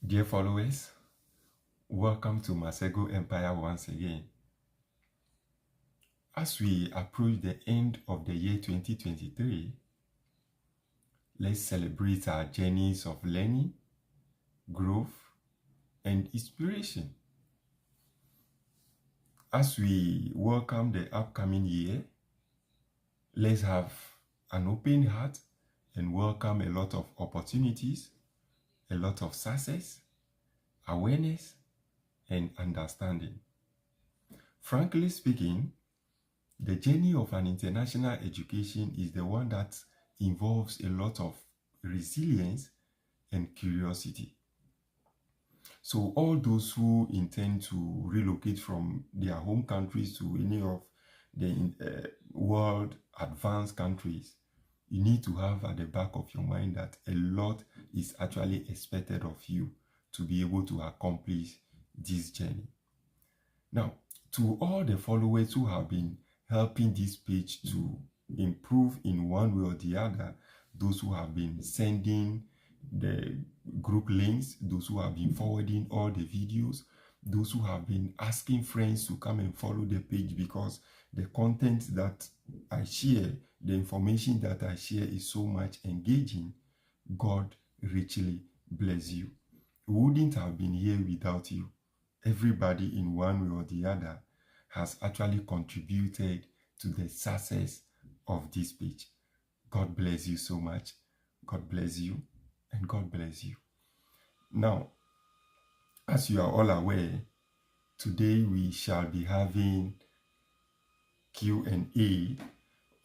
Dear followers, welcome to Marsego Empire once again. As we approach the end of the year 2023, let's celebrate our journeys of learning, growth, and inspiration. As we welcome the upcoming year, let's have an open heart and welcome a lot of opportunities, a lot of success, awareness, and understanding. Frankly speaking, the journey of an international education is the one that involves a lot of resilience and curiosity. So all those who intend to relocate from their home countries to any of the world advanced countries, you need to have at the back of your mind that a lot is actually expected of you to be able to accomplish this journey. Now, to all the followers who have been helping this page to improve in one way or the other, those who have been sending the group links, those who have been forwarding all the videos, those who have been asking friends to come and follow the page because the content that I share, the information that I share is so much engaging. God richly bless you. We wouldn't have been here without you. Everybody in one way or the other has actually contributed to the success of this page. God bless you so much. God bless you and God bless you. Now, as you are all aware, today we shall be having Q&A.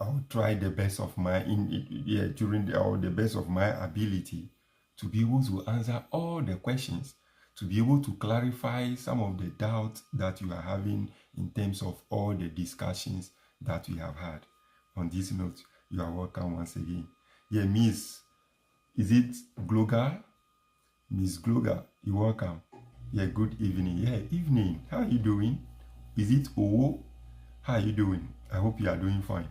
I'll try the best of my the best of my ability to be able to answer all the questions, to be able to clarify some of the doubts that you are having in terms of all the discussions that we have had. On this note, you are welcome once again. Yeah, Miss, is it Gloga? Miss Gloga, you're welcome. Yeah, good evening. Yeah, evening. How are you doing? Is it Owo? How are you doing? I hope you are doing fine.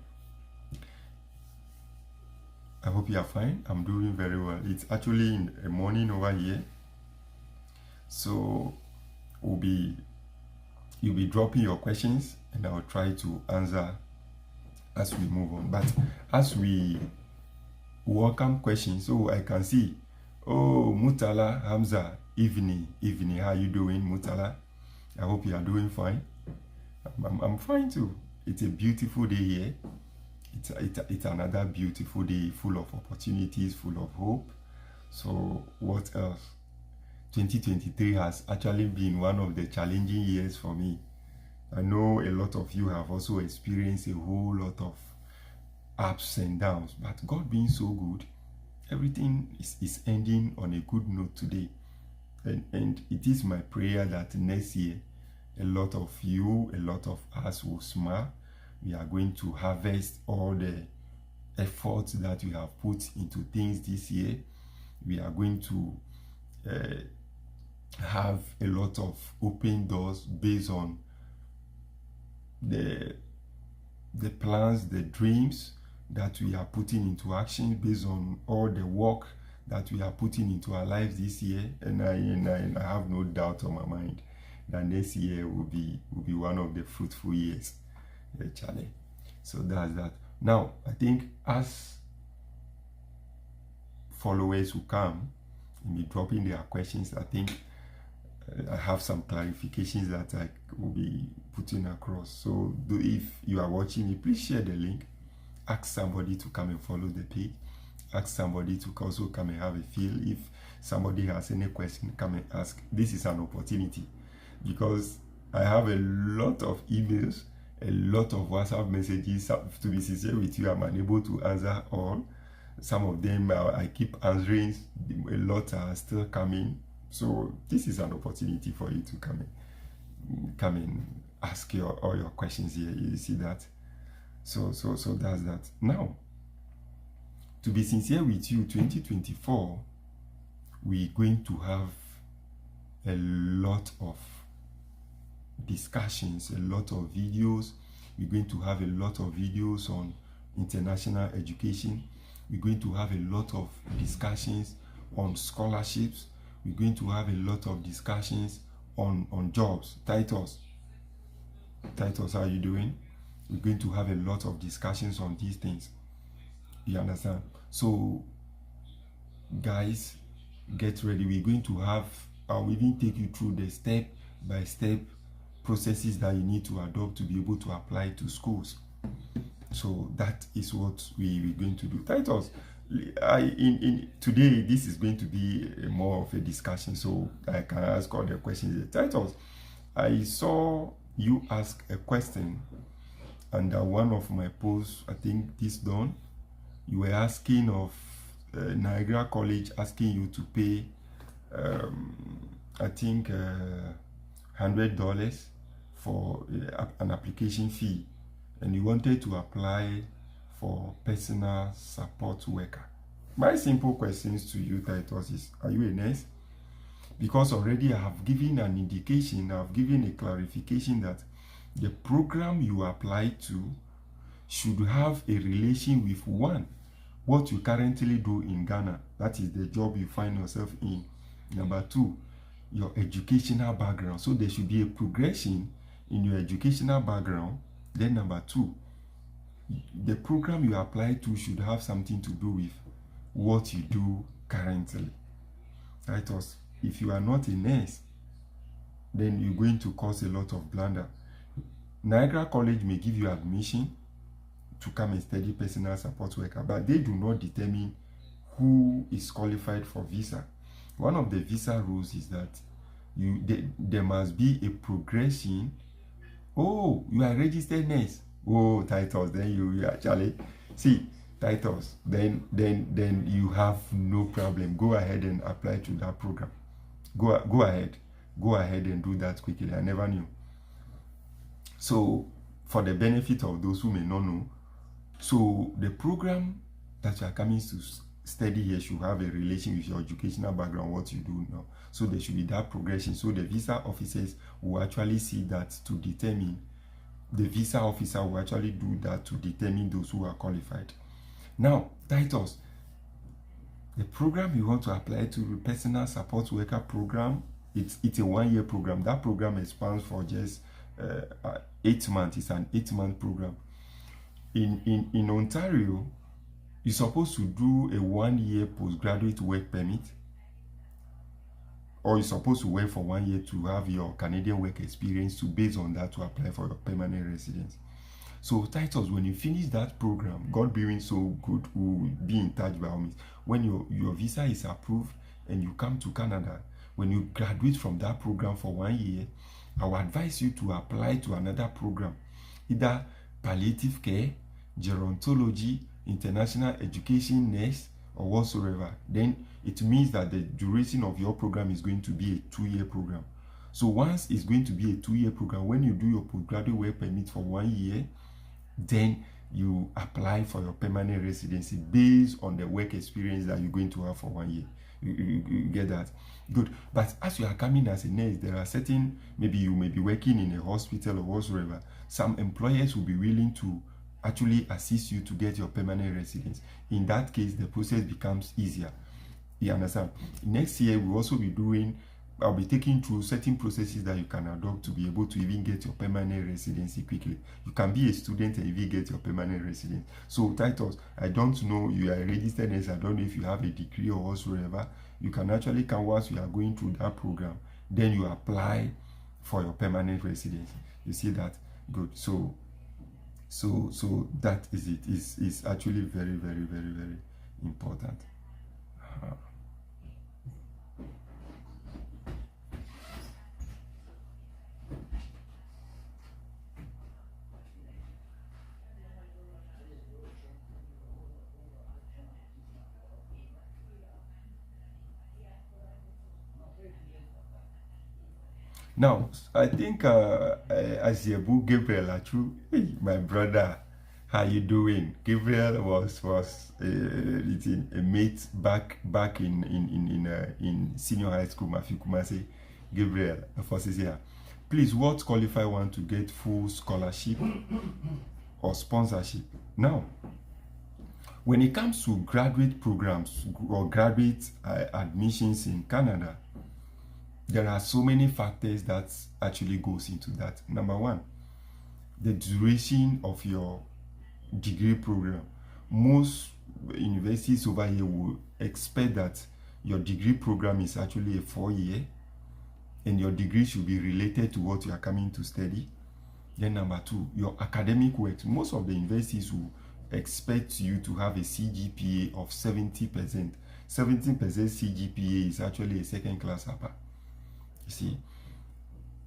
I hope you are fine. I'm doing very well. It's actually in the morning over here. So you'll be dropping your questions and I'll try to answer as we move on. But as we welcome questions, so I can see, oh, Mutala Hamza, evening. How are you doing, Mutala? I hope you are doing fine. I'm fine too. It's a beautiful day here. It's another beautiful day, full of opportunities, full of hope. So what else? 2023 has actually been one of the challenging years for me. I know a lot of you have also experienced a whole lot of ups and downs, but God being so good, everything is ending on a good note today. And it is my prayer that next year, a lot of you, a lot of us will smile. We are going to harvest all the efforts that we have put into things this year. We are going to have a lot of open doors based on the plans, the dreams that we are putting into action, based on all the work that we are putting into our lives this year. And I have no doubt on my mind that next year will be one of the fruitful years. Charlie. So that's that. Now, I think as followers who come and be dropping their questions, I think I have some clarifications that I will be putting across. So if you are watching me, please share the link. Ask somebody to come and follow the page. Ask somebody to also come and have a feel. If somebody has any question, come and ask. This is an opportunity because I have a lot of emails, a lot of WhatsApp messages. To be sincere with you, I'm unable to answer all. Some of them I keep answering. A lot are still coming. So this is an opportunity for you to come and ask all your questions here. You see that? So that's that. Now, to be sincere with you, 2024, we're going to have a lot of discussions, a lot of videos. We're going to have a lot of videos on international education. We're going to have a lot of discussions on scholarships. We're going to have a lot of discussions on jobs. Titus, how are you doing? We're going to have a lot of discussions on these things. You understand? So, guys, get ready. We're going to have, I'll even take you through the step-by-step processes that you need to adopt to be able to apply to schools. So that is what we're going to do. Titus, today this is going to be more of a discussion, so I can ask all the questions. Titus, I saw you ask a question under one of my posts, I think this done. You were asking of Niagara College asking you to pay, I think, $100 for an application fee, and you wanted to apply for personal support worker. My simple questions to you, Titus, is: are you a nurse? Because already I have given an indication, I have given a clarification that the program you apply to should have a relation with one, what you currently do in Ghana, that is the job you find yourself in. Number two, your educational background. So there should be a progression in your educational background. Then number two, the program you apply to should have something to do with what you do currently. Titus, if you are not a nurse, then you're going to cause a lot of blunder. Niagara College may give you admission to come and study personal support worker, but they do not determine who is qualified for visa. One of the visa rules is that there must be a progression. Oh, you are a registered nurse. Oh, Titus, then you actually see, Titus, then you have no problem. Go ahead and apply to that program. Go ahead and do that quickly. I never knew. So, for the benefit of those who may not know, so the program that you are coming to study here should have a relation with your educational background, what you do now. So there should be that progression. So the visa officers will actually see that to determine, the visa officer will actually do that to determine those who are qualified. Now, Titus, the program you want to apply to, the personal support worker program, it's a 1-year program. That program expands for just 8 months. It's an 8-month program. In Ontario, you're supposed to do a 1-year postgraduate work permit, or you're supposed to work for 1 year to have your Canadian work experience, to based on that to apply for your permanent residence. So Titus, when you finish that program, God being so good, we'll be in touch by all means. When your visa is approved and you come to Canada, when you graduate from that program for 1 year, I will advise you to apply to another program, either palliative care, gerontology, international education, nurse, or whatsoever. Then it means that the duration of your program is going to be a 2-year program. So once it's going to be a 2-year program, when you do your postgraduate work permit for 1 year, then you apply for your permanent residency based on the work experience that you're going to have for 1 year. You get that? Good. But as you are coming as a nurse, there are certain, maybe you may be working in a hospital or whatsoever. Some employers will be willing to actually assist you to get your permanent residence. In that case, the process becomes easier. You understand? Next year, we'll also be I'll be taking through certain processes that you can adopt to be able to even get your permanent residency quickly. You can be a student and even get your permanent residence. So, Titus, I don't know, you are a registered nurse, I don't know if you have a degree or whatsoever. You can actually come once you are going through that program, then you apply for your permanent residence. You see that? Good. So that is it. It's actually very, very, very, very important. Now, I think Aziebu Gabriel Achu, hey, my brother, how you doing? Gabriel was a mate back in senior high school, Mafi Kumasi. Gabriel, forces here. Please, what qualify one to get full scholarship or sponsorship? Now, when it comes to graduate programs or graduate admissions in Canada, there are so many factors that actually goes into that. Number one, the duration of your degree program. Most universities over here will expect that your degree program is actually a 4-year, and your degree should be related to what you are coming to study. Then number two, your academic work. Most of the universities will expect you to have a CGPA of 70%. 70% CGPA is actually a second class upper. You see,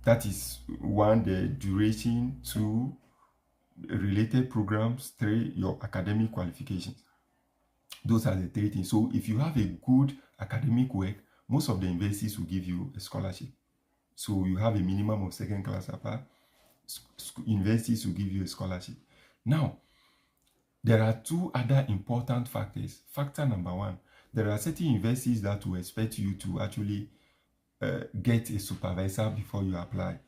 that is one, the duration. Two, related programs. Three, your academic qualifications. Those are the three things. So if you have a good academic work, most of the universities will give you a scholarship. So you have a minimum of second class upper, universities will give you a scholarship. Now, there are two other important factors. Factor number one, there are certain universities that will expect you to actually get a supervisor before you apply.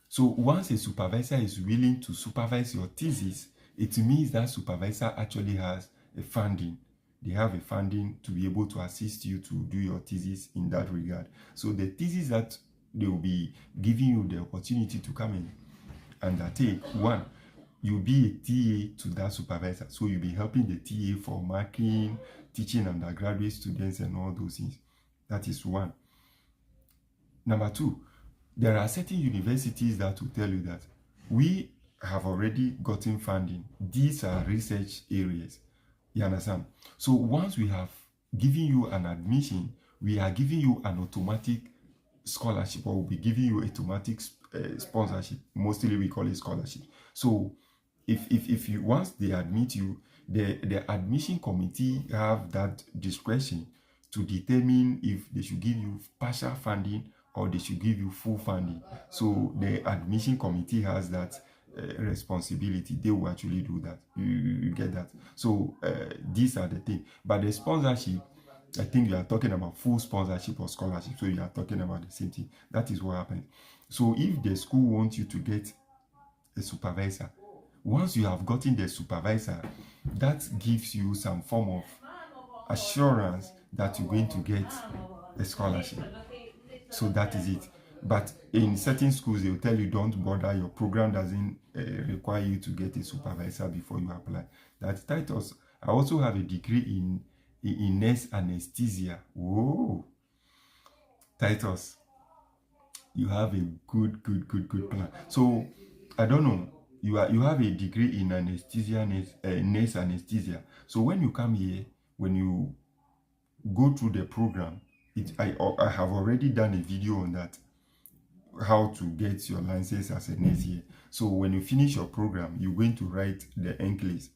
So once a supervisor is willing to supervise your thesis, it means that supervisor actually has a funding. They have a funding to be able to assist you to do your thesis in that regard. So the thesis that they will be giving you the opportunity to come in and undertake, one, you'll be a TA to that supervisor. So you'll be helping the TA for marking, teaching undergraduate students and all those things. That is one. Number two, there are certain universities that will tell you that we have already gotten funding. These are research areas. You understand? So once we have given you an admission, we are giving you an automatic scholarship, or we'll be giving you automatic sponsorship. Mostly we call it scholarship. So if you, once they admit you, the admission committee have that discretion to determine if they should give you partial funding or they should give you full funding. So the admission committee has that responsibility. They will actually do that. You get that? So these are the things. But the sponsorship, I think you are talking about full sponsorship or scholarship. So you are talking about the same thing. That is what happens. So if the school wants you to get a supervisor, once you have gotten the supervisor, that gives you some form of assurance that you're going to get a scholarship. So that is it. But in certain schools, they'll tell you, don't bother, your program doesn't require you to get a supervisor before you apply. That's Titus. I also have a degree in nurse anesthesia. Whoa. Titus, you have a good plan. So, I don't know, you have a degree in anesthesia, nurse anesthesia. So when you come here, when you go through the program, I have already done a video on that, how to get your license as a nurse here. So when you finish your program, you're going to write the NCLEX.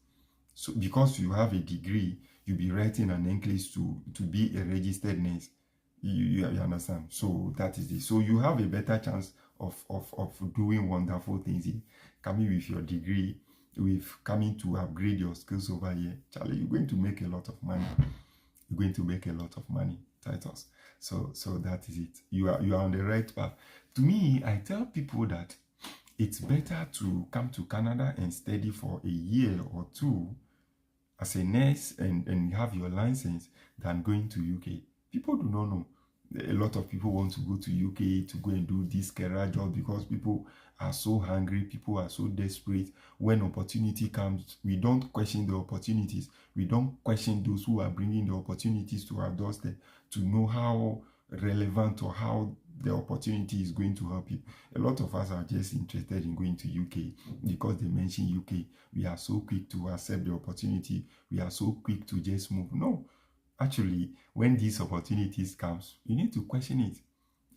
So because you have a degree, you'll be writing an NCLEX to be a registered nurse. You understand? So that is it. So you have a better chance of doing wonderful things here. Coming with your degree, with coming to upgrade your skills over here, Charlie, you're going to make a lot of money. You're going to make a lot of money, Titus. So that is it. You are on the right path. To me, I tell people that it's better to come to Canada and study for a year or two as a nurse and have your license than going to UK. People do not know. A lot of people want to go to UK to go and do this career job because people are so hungry, people are so desperate. When opportunity comes, we don't question the opportunities. We don't question those who are bringing the opportunities to our doorstep to know how relevant or how the opportunity is going to help you. A lot of us are just interested in going to UK because they mention UK. We are so quick to accept the opportunity. We are so quick to just move. No. Actually, when these opportunities comes, you need to question it.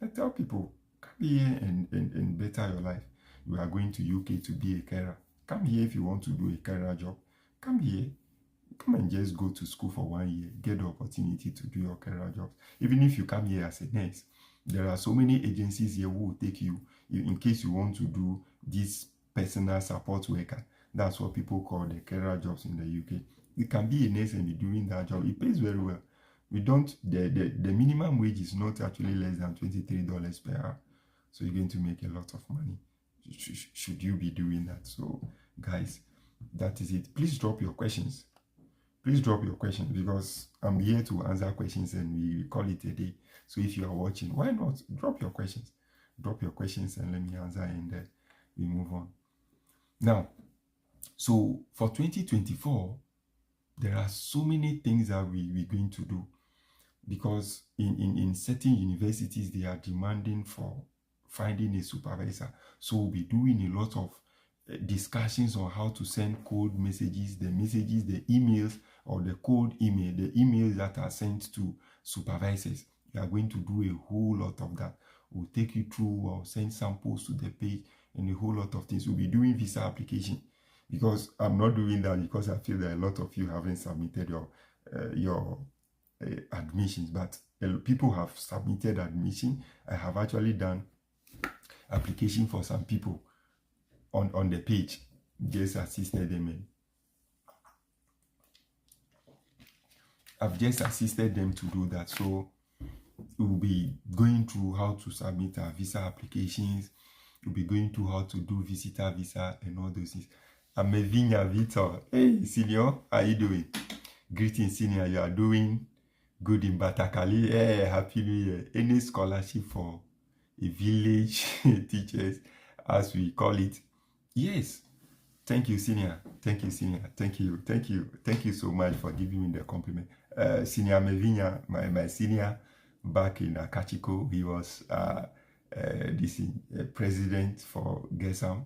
I tell people, come here and better your life. You are going to UK to be a carer. Come here if you want to do a carer job. Come here. Come and just go to school for 1 year. Get the opportunity to do your carer jobs. Even if you come here as a nurse, there are so many agencies here who will take you in case you want to do this personal support worker. That's what people call the carer jobs in the UK. You can be a nurse and be doing that job. It pays very well. We don't, the minimum wage is not actually less than $23 per hour. So you're going to make a lot of money. Should you be doing that? So guys, that is it. Please drop your questions. Please drop your questions, because I'm here to answer questions and we call it a day. So if you are watching, why not drop your questions? Drop your questions and let me answer, and we move on. Now, so for 2024, there are so many things that we're going to do, because in certain universities, they are demanding for finding a supervisor. So we'll be doing a lot of discussions on how to send code messages, the emails, or the code email, the emails that are sent to supervisors. We are going to do a whole lot of that. We'll take you through, or send samples to the page, and a whole lot of things. We'll be doing visa application, because I'm not doing that because I feel that a lot of you haven't submitted your admissions, but people have submitted admission. I have actually done application for some people on the page, just assisted them in. I've just assisted them to do that. So we'll be going through how to submit our visa applications. We'll be going through how to do visitor visa and all those things. I'm a Vinya Victor. Hey, senior, how you doing? Greetings, senior. You are doing good in Batakali. Hey, happy New Year. Any scholarship for a village teachers, as we call it? Yes. Thank you, senior. Thank you, senior. Thank you. Thank you. Thank you so much for giving me the compliment. Senior Mevinya, my senior back in Akachiko, he was president for GESAM.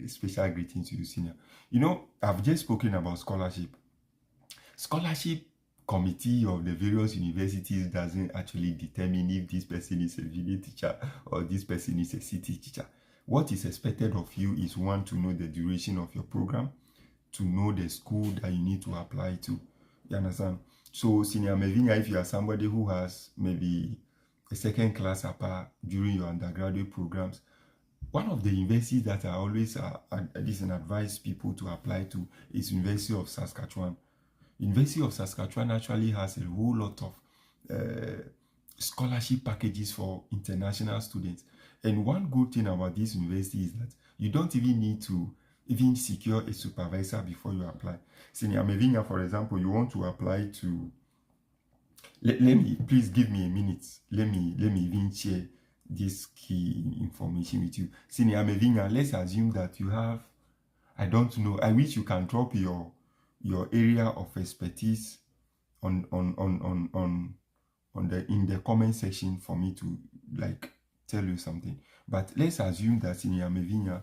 Special greetings to you, senior. You know, I've just spoken about scholarship. Scholarship committee of the various universities doesn't actually determine if this person is a village teacher or this person is a city teacher. What is expected of you is, one, to know the duration of your program, to know the school that you need to apply to. You understand? So, Senior Mevinya, if you are somebody who has maybe a second class upper during your undergraduate programs, one of the universities that I always advise people to apply to is University of Saskatchewan. University of Saskatchewan actually has a whole lot of scholarship packages for international students. And one good thing about this university is that you don't even need to secure a supervisor before you apply. Senior Mevinya, for example, you want to apply to, let me, please give me a minute. Let me even share this key information with you. Senior Mevinya, let's assume that you have, I don't know, I wish you can drop your area of expertise in the comment section for me to tell you something. But let's assume that Senior Mevinya,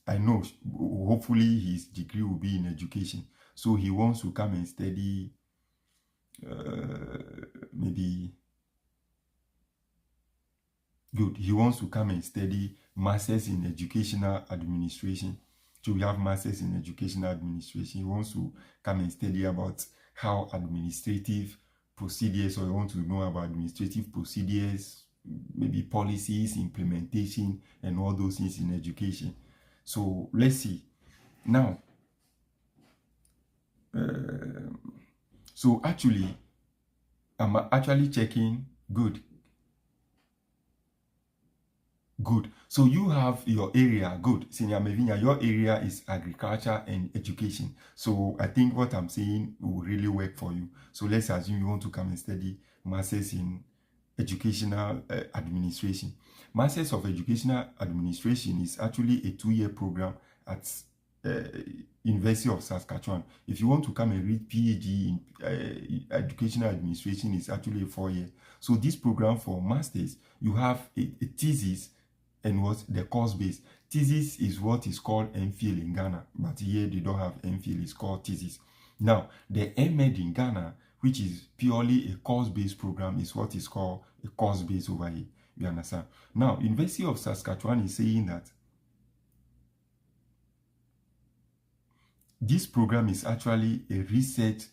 I know hopefully his degree will be in education, so he wants to come and study he wants to come and study Masters in Educational Administration. So we have Masters in Educational Administration. He wants to come and study about how administrative procedures, or he wants to know about administrative procedures, maybe policies, implementation, and all those things in education. So let's see. Now, so actually, I'm actually checking. Good. So you have your area. Good. Senior Mevinya, your area is agriculture and education. So I think what I'm saying will really work for you. So let's assume you want to come and study Masters in Educational Administration. Masters of Educational Administration is actually a 2-year program at University of Saskatchewan. If you want to come and read PhD in Educational Administration, it's actually a 4-year. So this program for Masters, you have a thesis and what the course base. Thesis is what is called MPhil in Ghana, but here they don't have MPhil, it's called thesis. Now, the MEd in Ghana, which is purely a course-based program, is what is called a course-based over here. You understand? Now, University of Saskatchewan is saying that this program is actually a research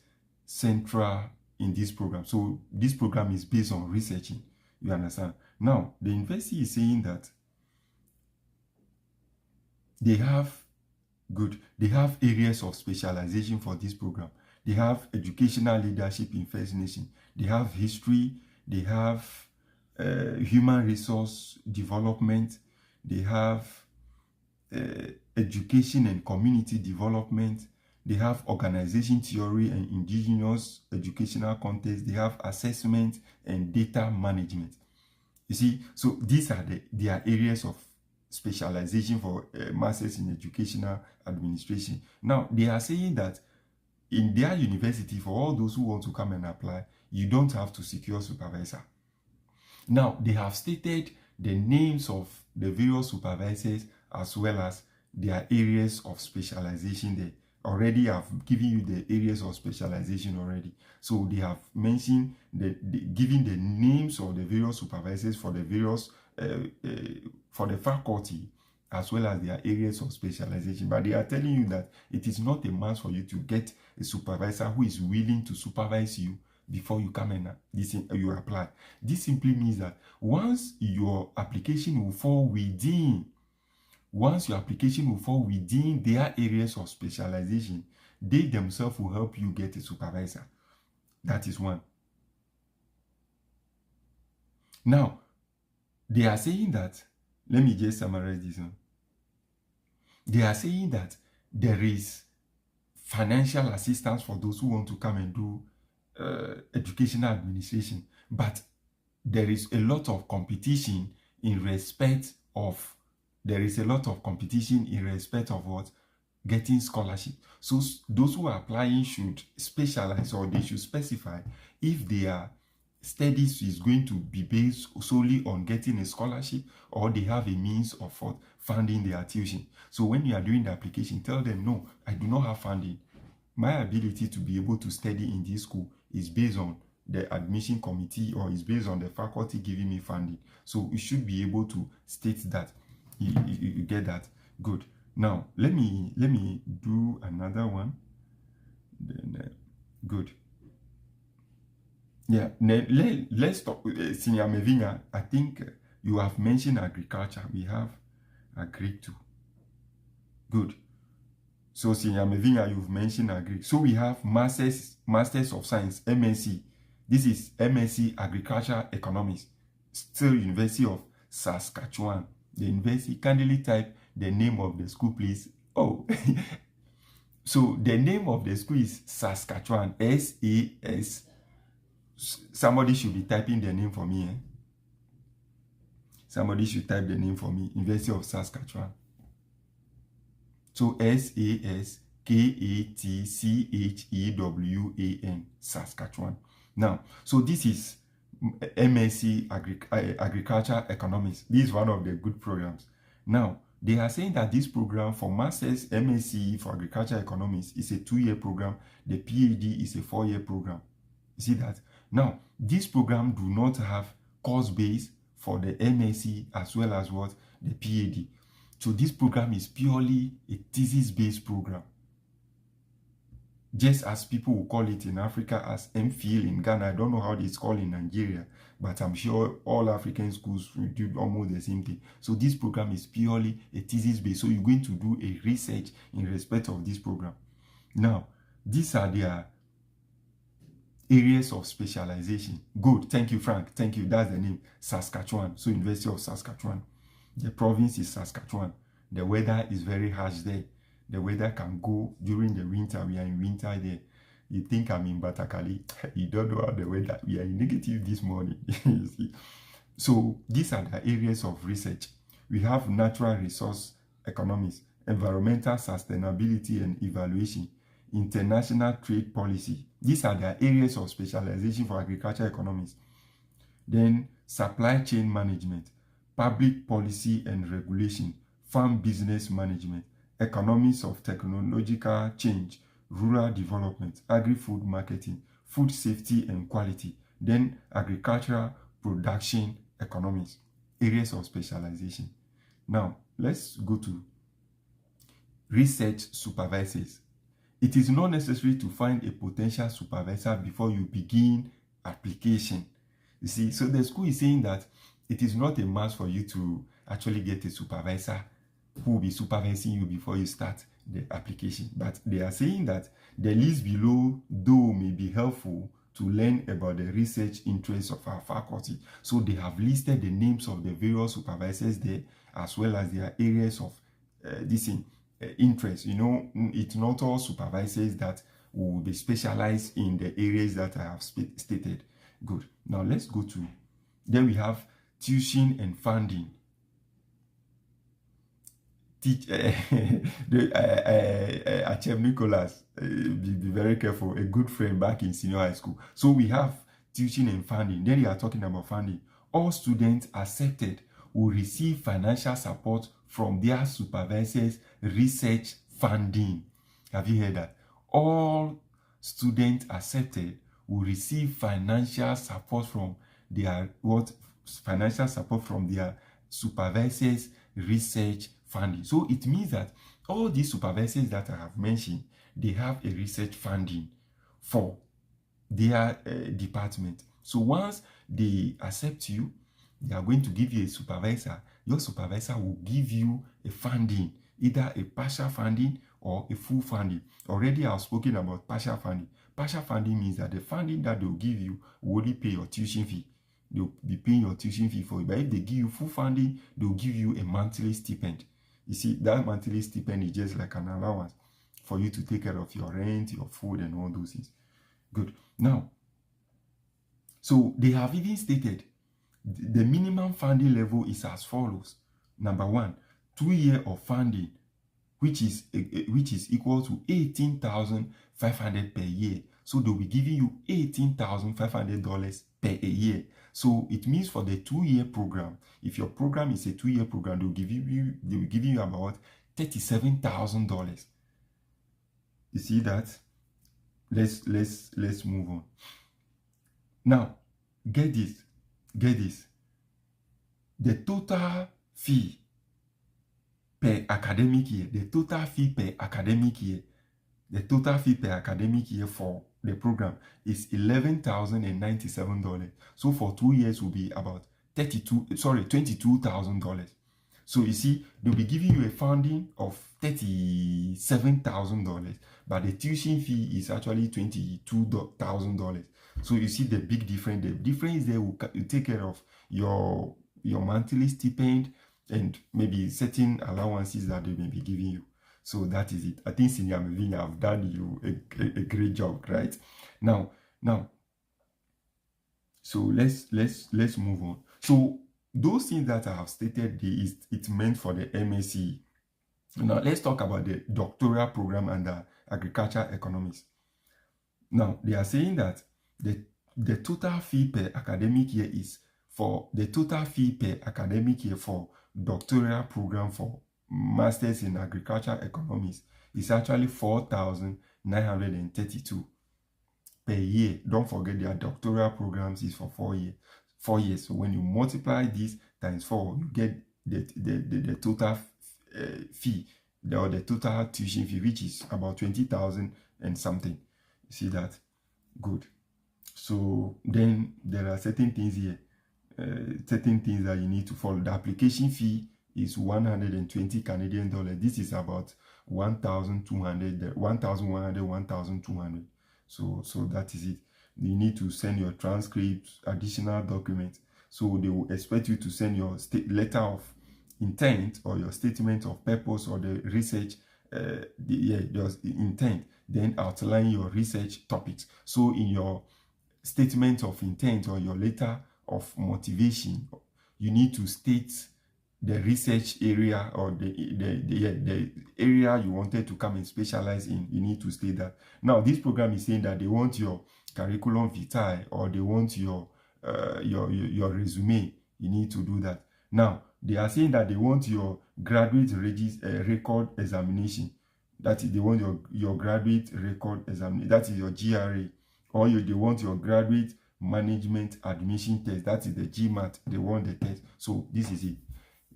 central in this program. So this program is based on researching. You understand? Now, the university is saying that they have areas of specialization for this program. They have educational leadership in First Nation. They have history. They have human resource development. They have education and community development. They have organization theory and indigenous educational context. They have assessment and data management. You see, so these are their areas of specialization for masters in educational administration. Now, they are saying that in their university, for all those who want to come and apply, you don't have to secure supervisor. Now, they have stated the names of the various supervisors as well as their areas of specialization there. Already, I've given you the areas of specialization already. So they have mentioned giving the names of the various supervisors for the various for the faculty as well as their areas of specialization. But they are telling you that it is not a must for you to get a supervisor who is willing to supervise you before you come and you apply. This simply means that once your application will fall within their areas of specialization, they themselves will help you get a supervisor. That is one. Now, they are saying that, let me just summarize this one. They are saying that there is financial assistance for those who want to come and do educational administration, but there is a lot of competition in respect of what? Getting scholarship. So those who are applying should specialize, or they should specify if their studies is going to be based solely on getting a scholarship, or they have a means of funding their tuition. So when you are doing the application, tell them, no, I do not have funding. My ability to be able to study in this school is based on the admission committee, or is based on the faculty giving me funding. So you should be able to state that. You get that? Good. Now let me do another one. Then good. Yeah. Let's talk. Senior Mevinga, I think you have mentioned agriculture. We have agri too. Good. So Senior Mevinga, you've mentioned agri. So we have Masters of Science, MSc. This is MSc Agriculture Economics. Still University of Saskatchewan. The university, kindly type the name of the school, please. Oh, so the name of the school is Saskatchewan, S-A-S. Somebody should be typing the name for me. Somebody should type the name for me. University of Saskatchewan. So S-A-S-K-A-T-C-H-E-W-A-N, Saskatchewan. Now, so this is MSc Agriculture Economics. This is one of the good programs. Now, they are saying that this program for Masters MSc for Agriculture Economics is a 2-year program. The PhD is a 4-year program. You see that? Now, this program do not have course base for the MSc as well as what? The PhD. So this program is purely a thesis-based program. Just as people will call it in Africa as MPhil in Ghana. I don't know how it's called in Nigeria, but I'm sure all African schools will do almost the same thing. So this program is purely a thesis-based. So you're going to do a research in respect of this program. Now, these are their areas of specialization. Good. Thank you, Frank. Thank you. That's the name. Saskatchewan. So University of Saskatchewan. The province is Saskatchewan. The weather is very harsh there. The weather can go during the winter. We are in winter there. You think I'm in Batakali. You don't know how the weather. We are in negative this morning. You see? So these are the areas of research. We have natural resource economics, environmental sustainability and evaluation, international trade policy. These are the areas of specialization for agriculture economics. Then supply chain management, public policy and regulation, farm business management, economics of technological change, rural development, agri-food marketing, food safety and quality, then agricultural production economics, areas of specialization. Now, let's go to research supervisors. It is not necessary to find a potential supervisor before you begin application. You see, so the school is saying that it is not a must for you to actually get a supervisor who will be supervising you before you start the application. But they are saying that the list below, though, may be helpful to learn about the research interests of our faculty. So they have listed the names of the various supervisors there, as well as their areas of interest. It's not all supervisors that will be specialized in the areas that I have stated. Good. Now let's go to, then we have tuition and funding. Achem Nicholas, be very careful, a good friend back in senior high school. So we have tuition and funding. Then you are talking about funding. All students accepted will receive financial support from their supervisors' research funding. Have you heard that? All students accepted will receive financial support from their supervisors' research funding. So it means that all these supervisors that I have mentioned, they have a research funding for their department. So once they accept you, they are going to give you a supervisor. Your supervisor will give you a funding, either a partial funding or a full funding. Already I've spoken about partial funding. Partial funding means that the funding that they'll give you will only pay your tuition fee. They'll be paying your tuition fee for you. But if they give you full funding, they'll give you a monthly stipend. You see, that monthly stipend is just like an allowance for you to take care of your rent, your food, and all those things. Good. Now, so they have even stated the minimum funding level is as follows. Number one, 2 years of funding, which is equal to $18,500 per year. So they'll be giving you $18,500 per year. So it means for the 2-year program, if your program is a 2-year program, they'll be giving you about $37,000. You see that? Let's move on. Now, get this. The total fee per academic year, for the program is $11,097. So for 2 years will be about $22,000. So you see, they'll be giving you a funding of $37,000, but the tuition fee is actually $22,000. So you see the big difference. The difference there will take care of your monthly stipend and maybe certain allowances that they may be giving you. So that is it. I think Senior Mevin have done you a great job, right? Now, so let's move on. So those things that I have stated, it's meant for the MSc. Now let's talk about the doctoral program under agricultural economics. Now they are saying that the total fee per academic year for doctoral program for masters in agricultural economics is actually $4,932 per year. Don't forget their doctoral programs is for 4 years. 4 years. So when you multiply this times 4, you get the total fee, or the total tuition fee, which is about 20,000 and something. You see that? Good. So then there are certain things here, certain things that you need to follow. The application fee is 120 Canadian dollars. This is about 1,200, 1,100, 1,200. So that is it. You need to send your transcripts, additional documents. So they will expect you to send your letter of intent or your statement of purpose or the research, your intent, then outline your research topics. So in your statement of intent or your letter of motivation, you need to state the research area or the area you wanted to come and specialize in. You need to state that. Now, this program is saying that they want your curriculum vitae or they want your resume. You need to do that. Now, they are saying that they want your graduate record examination. That is, they want your graduate record examination. That is your GRA. Or they want your graduate management admission test. That is the GMAT. They want the test. So this is it.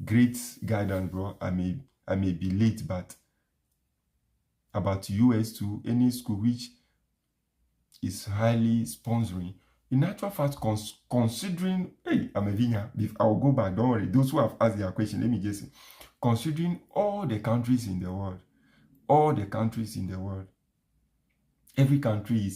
Great guidance, bro. I may be late, but about US to any school which is highly sponsoring. In actual fact, considering, hey, I'm a Vinya, I'll go back, don't worry. Those who have asked their question, let me just say, considering all the countries in the world, every country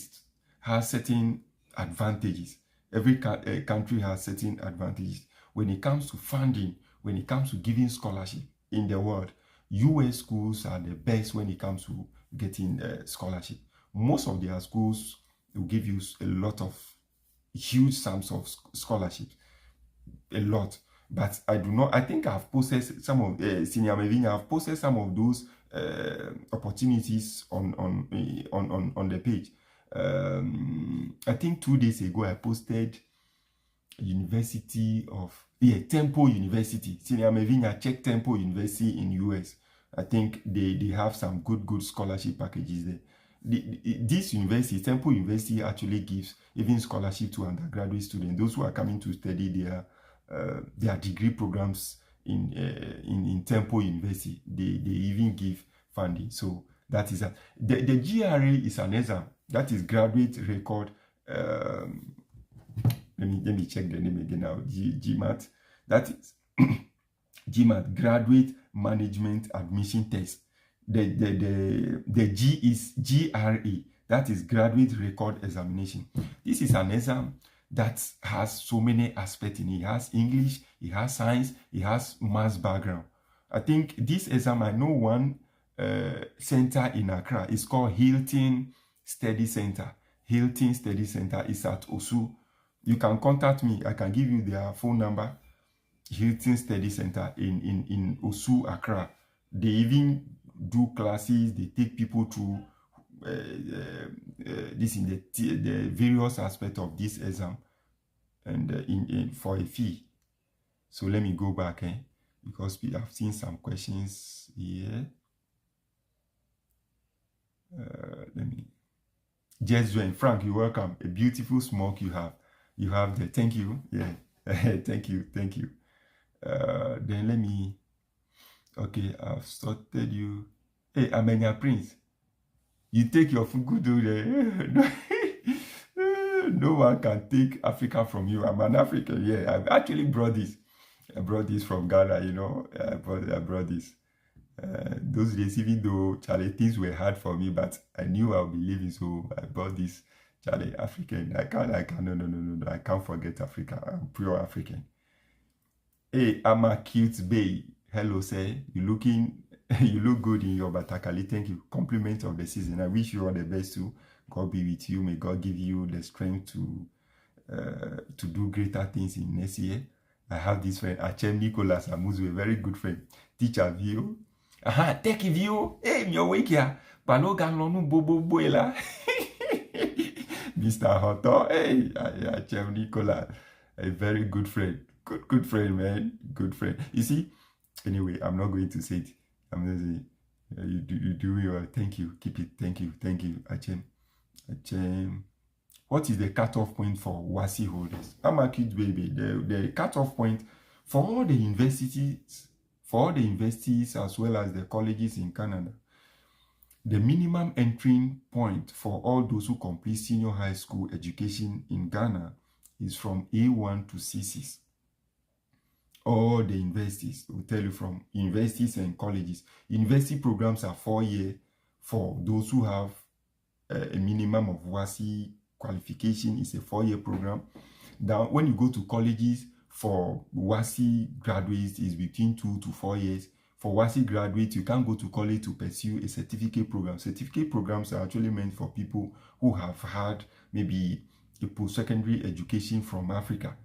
has certain advantages. Every country has certain advantages when it comes to funding, when it comes to giving scholarship in the world. US schools are the best when it comes to getting scholarship. Most of their schools will give you a lot of huge sums of scholarships, a lot. But I do not. I think I've posted some of Senior Mevina. I've posted some of those opportunities on the page. I think 2 days ago I posted University of Temple University. Senior Mevina, check Temple University in US. I think they have some good scholarship packages there. This university, Temple University, actually gives even scholarship to undergraduate students, those who are coming to study their degree programs in Temple University. They even give funding. So that is the GRA is an exam that is graduate record. Let me check the name again now. GMAT. That is GMAT, Graduate Management Admission Test. The G is GRE. That is Graduate Record Examination. This is an exam that has so many aspects in it. It has English, it has science, it has maths background. I think this exam, I know one center in Accra. It's called Hilton Study Center. Hilton Study Center is at Osu. You can contact me. I can give you their phone number. Hilton Study Center in Osu, Accra. They even do classes. They take people through this in the various aspects of this exam, and for a fee. So let me go back, because I've seen some questions here. Let me just join. Frank, you're welcome. A beautiful smoke you have. You have there. Thank you. Yeah. Thank you. Then let me. Okay, I've started you. Hey, Amenya Prince. You take your food good there. No one can take Africa from you. I'm an African. Yeah, I've actually brought this. I brought this from Ghana, I brought this. Those days, even though Charlie, things were hard for me, but I knew I'll be leaving, so I brought this. Charlie, African. No. I can't forget Africa. I'm pure African. Hey, I'm a cute babe. Hello, sir. You look good in your Batakali. Thank you. Compliment of the season. I wish you all the best too. God be with you. May God give you the strength to do greater things in next year. I have this friend, Achem Nicholas Amuzu, a very good friend. Teacher view. Take view. Hey, me awake here. Baloga lonu bobo boela. Mr. Hoto. Hey, Achem Nicholas. A very good friend. Good friend, man. Good friend. You see? Anyway, I'm not going to say it. I'm going to say, you do your, thank you. Keep it. Thank you, Achem. What is the cutoff point for WASI holders? I'm a kid baby. The cutoff point for all the universities, as well as the colleges in Canada, the minimum entry point for all those who complete senior high school education in Ghana is from A1 to C6. All the universities will tell you, from universities and colleges. University programs are 4 years for those who have a minimum of WASI qualification. Is a 4-year program. Now, when you go to colleges, for WASI graduates is between 2 to 4 years. For WASI graduates, you can't go to college to pursue a certificate program. Certificate programs are actually meant for people who have had maybe a post-secondary education from Africa.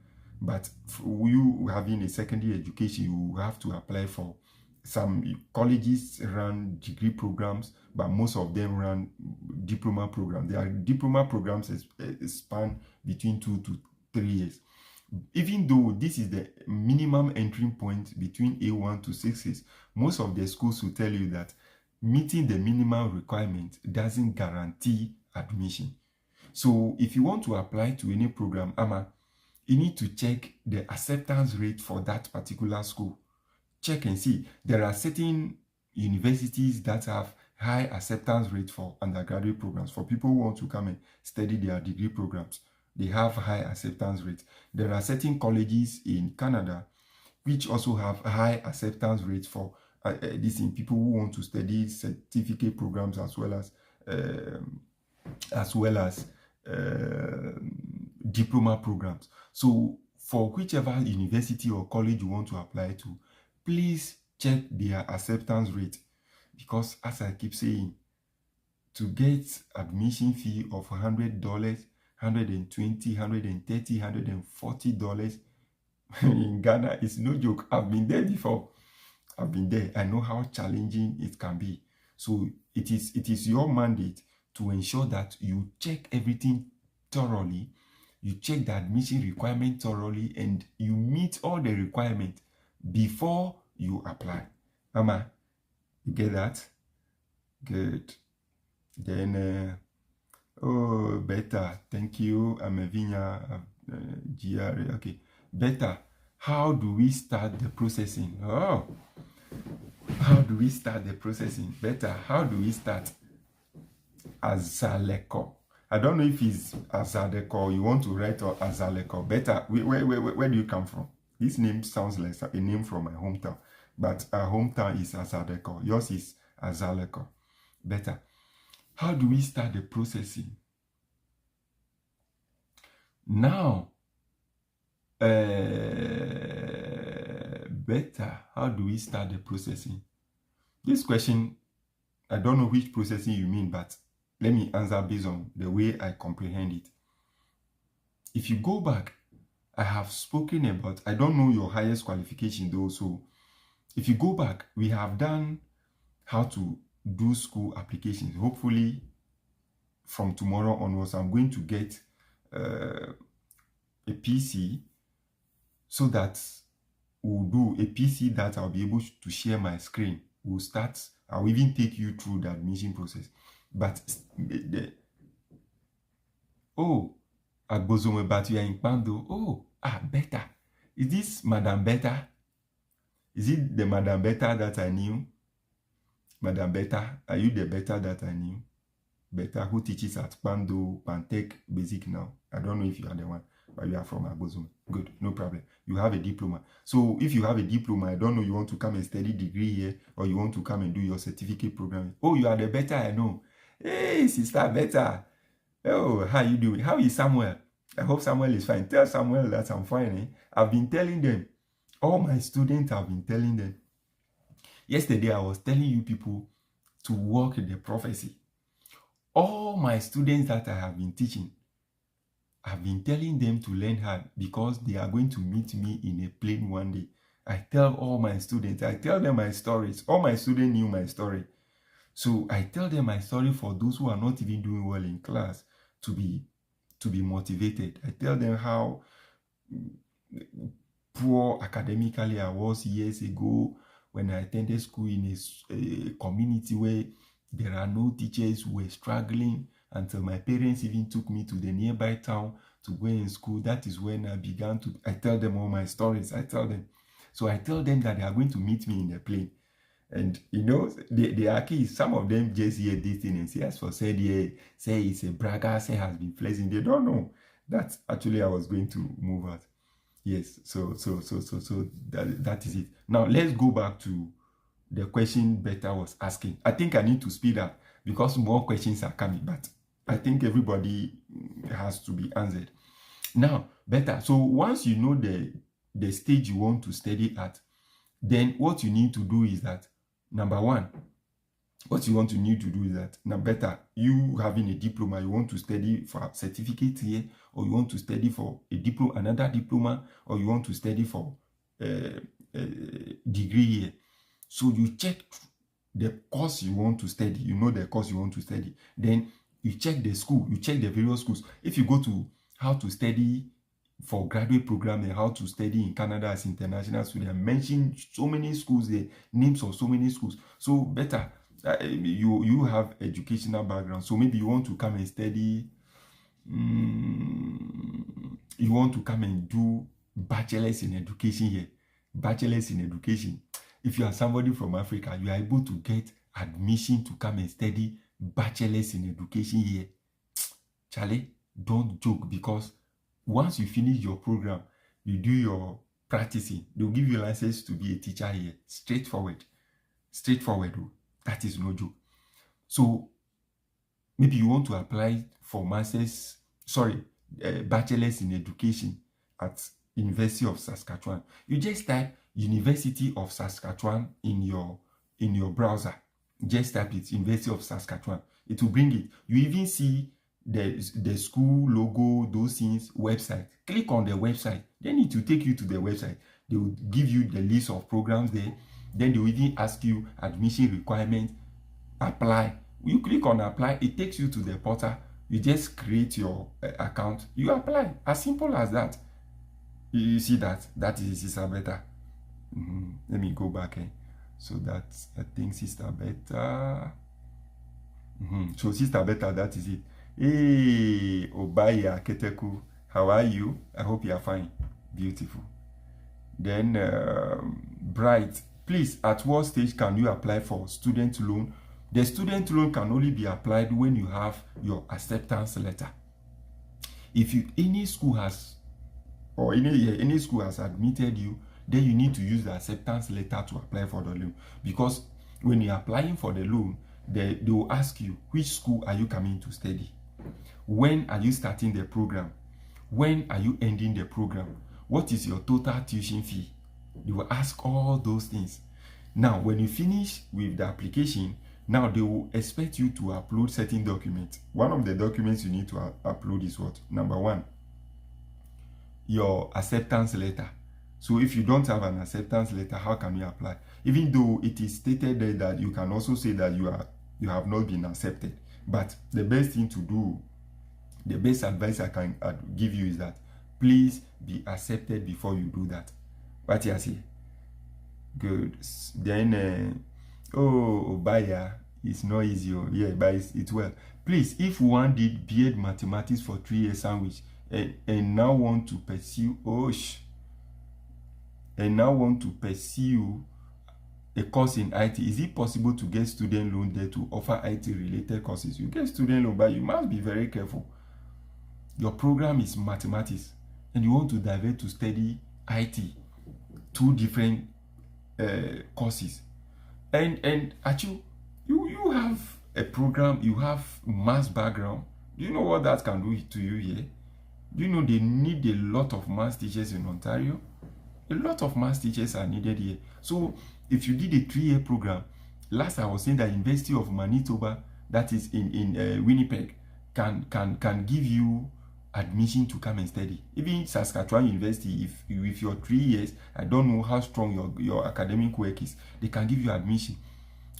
But for you having a secondary education, you have to apply for some colleges run degree programs, but most of them run diploma programs. Their diploma programs span between 2 to 3 years. Even though this is the minimum entry point between A1 to 6 most of the schools will tell you that meeting the minimum requirement doesn't guarantee admission. So if you want to apply to any program, you need to check the acceptance rate for that particular school. Check and see. There are certain universities that have high acceptance rate for undergraduate programs. For people who want to come and study their degree programs, they have high acceptance rate. There are certain colleges in Canada which also have high acceptance rates for this in people who want to study certificate programs as well as diploma programs. So for whichever university or college you want to apply to, please check their acceptance rate. Because as I keep saying, to get admission fee of $100, $120, $130, $140 in Ghana is no joke. I've been there before. I've been there. I know how challenging it can be. So it is your mandate to ensure that you check everything thoroughly, you check the admission requirement thoroughly, and you meet all the requirements before you apply. Mama, you get that? Good. Then, oh, better. Thank you. I'm a Vinya, GRA. Okay. Better. How do we start the processing? Oh, how do we start the processing? Better. How do we start? Azaleko. I don't know if it's Azaleko you want to write or Azaleko. Better. Where do you come from? This name sounds like a name from my hometown, but our hometown is Azaleko. Yours is Azaleko. Better. How do we start the processing? Now, better. How do we start the processing? This question, I don't know which processing you mean, but let me answer based on the way I comprehend it. If you go back, I have spoken about, I don't know your highest qualification though, so if you go back, we have done how to do school applications. Hopefully, from tomorrow onwards, I'm going to get a PC so that we'll do a PC that I'll be able to share my screen. We'll start, I'll even take you through the admission process. But oh, Agbozome, but you are in Pando. Oh, Better. Is this Madam Better? Is it the Madam Better that I knew? Madam Better, are you the Better that I knew? Better, who teaches at Pando, Pantech Basic now? I don't know if you are the one, but you are from Agbozome. Good, no problem. You have a diploma. So if you have a diploma, I don't know, you want to come and study degree here, or you want to come and do your certificate program. Oh, you are the Better, I know. Hey, sister Better. Oh, how you doing? How is Samuel? I hope Samuel is fine. Tell Samuel that I'm fine. Eh? I've been telling them. All my students have been telling them. Yesterday, I was telling you people to walk in the prophecy. All my students that I have been teaching, I've been telling them to learn hard because they are going to meet me in a plane one day. I tell all my students, I tell them my stories. All my students knew my story. So I tell them my story for those who are not even doing well in class to be motivated. I tell them how poor academically I was years ago when I attended school in a community where there are no teachers who were struggling until my parents even took me to the nearby town to go in school. That is when I began to, I tell them all my stories. I tell them. So I tell them that they are going to meet me in a plane. And you know, they are kids. Some of them just hear this thing and say, as for said, yeah, say it's a bragger, say has been flexing. They don't know that actually I was going to move out. Yes, so that is it. Now let's go back to the question Better was asking. I think I need to speed up because more questions are coming, but I think everybody has to be answered. Now, Better. So once you know the stage you want to study at, then what you need to do is that, number one, what you want to need to do is that, now Better, you having a diploma, you want to study for a certificate here, or you want to study for a diploma, another diploma, or you want to study for a degree here. So you check the course you want to study. You know the course you want to study. Then you check the school. You check the various schools. If you go to how to study for graduate program and how to study in Canada as international student, I mentioned so many schools, the names of so many schools. So Better, you have educational background. So maybe you want to come and study. You want to come and do bachelor's in education here. Bachelor's in education. If you are somebody from Africa, you are able to get admission to come and study bachelor's in education here. Charlie, don't joke, because once you finish your program, you do your practicing, they'll give you a license to be a teacher here. Straightforward. Straightforward. That is no joke. So maybe you want to apply for bachelor's in education at University of Saskatchewan. You just type University of Saskatchewan in your browser. Just type it, University of Saskatchewan. It will bring it. You even see the school logo, those things, website. Click on the website. Then it will take you to the website. They will give you the list of programs there. Then they will even ask you admission requirements. Apply. You click on apply. It takes you to the portal. You just create your account. You apply. As simple as that. You see that? That is Sister Beta. Let me go back. So that's, I think, Sister Beta. So Sister Beta, that is it. Hey, Obaya Keteku, how are you? I hope you are fine. Beautiful. Then Bright, please, at what stage can you apply for student loan? The student loan can only be applied when you have your acceptance letter. If any school has admitted you, then you need to use the acceptance letter to apply for the loan. Because when you're applying for the loan, they will ask you, which school are you coming to study? When are you starting the program? When are you ending the program? What is your total tuition fee? They will ask all those things. Now, when you finish with the application, now they will expect you to upload certain documents. One of the documents you need to upload is what? Number one, your acceptance letter. So if you don't have an acceptance letter, how can you apply? Even though it is stated there that you can also say that you have not been accepted. But the best thing to do, the best advice I can give you is that please be accepted before you do that. What you say? Good. Then, Obaya, it's not easy. Yeah, but it's well. Please, if one did BEd Mathematics for 3 years sandwich and now want to pursue, a course in IT, is it possible to get student loan there to offer IT related courses? You get student loan, but you must be very careful. Your program is mathematics and you want to divert to study IT, 2 different courses. And actually, you have a program, you have maths background. Do you know what that can do to you here? Do you know they need a lot of maths teachers in Ontario? A lot of maths teachers are needed here. So if you did a 3-year program, last I was saying that University of Manitoba, that is in Winnipeg, can give you admission to come and study. Even Saskatchewan University, if you're 3 years, I don't know how strong your academic work is, they can give you admission.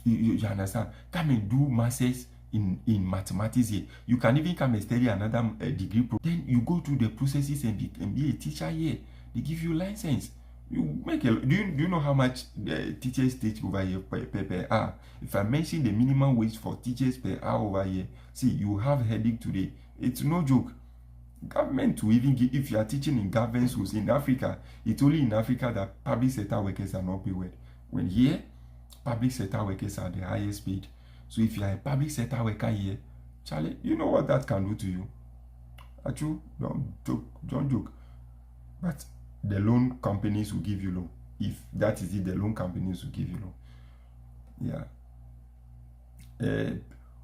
You understand? Come and do masters in mathematics here. You can even come and study another degree program. Then you go through the processes and be a teacher here. They give you license. You make do you know how much the teachers teach over here per hour? If I mention the minimum wage for teachers per hour over here, see, you have headache today. It's no joke. Government to even give, if you are teaching in government schools in Africa, it's only in Africa that public sector workers are not paid well. When here, public sector workers are the highest paid. So if you are a public sector worker here, Charlie, you know what that can do to you. Actually, don't joke. But the loan companies will give you loan. If that is it, the loan companies will give you loan. Yeah.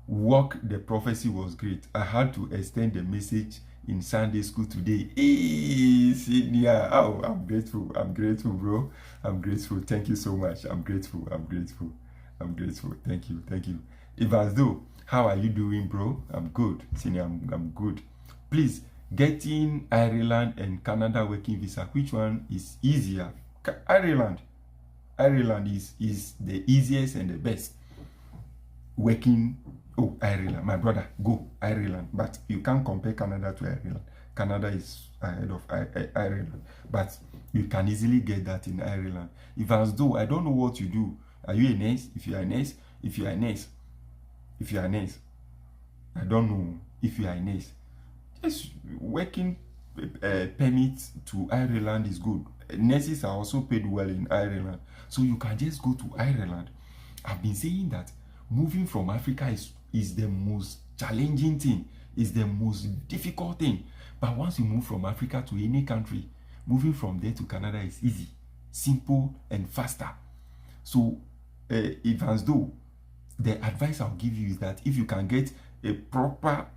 Work the prophecy was great. I had to extend the message in Sunday school today. Senior. Oh, I'm grateful. I'm grateful, bro. I'm grateful. Thank you so much. I'm grateful. I'm grateful. I'm grateful. Thank you. Thank you. Ivazdo, how are you doing, bro? I'm good. Senior, I'm good. Please, getting Ireland and Canada working visa, which one is easier? Ireland is the easiest and the best working. Ireland, my brother, go Ireland, but you can't compare Canada to Ireland. Canada is ahead of Ireland, but you can easily get that in Ireland. If as though I don't know what you do, are you a nurse? If you are a nurse, I don't know if you are a nurse. Just working permit to Ireland is good. Nurses are also paid well in Ireland, so you can just go to Ireland. I've been saying that moving from Africa is the most challenging thing, is the most difficult thing. But once you move from Africa to any country, moving from there to Canada is easy, simple, and faster. So, if as though the advice I'll give you is that if you can get a proper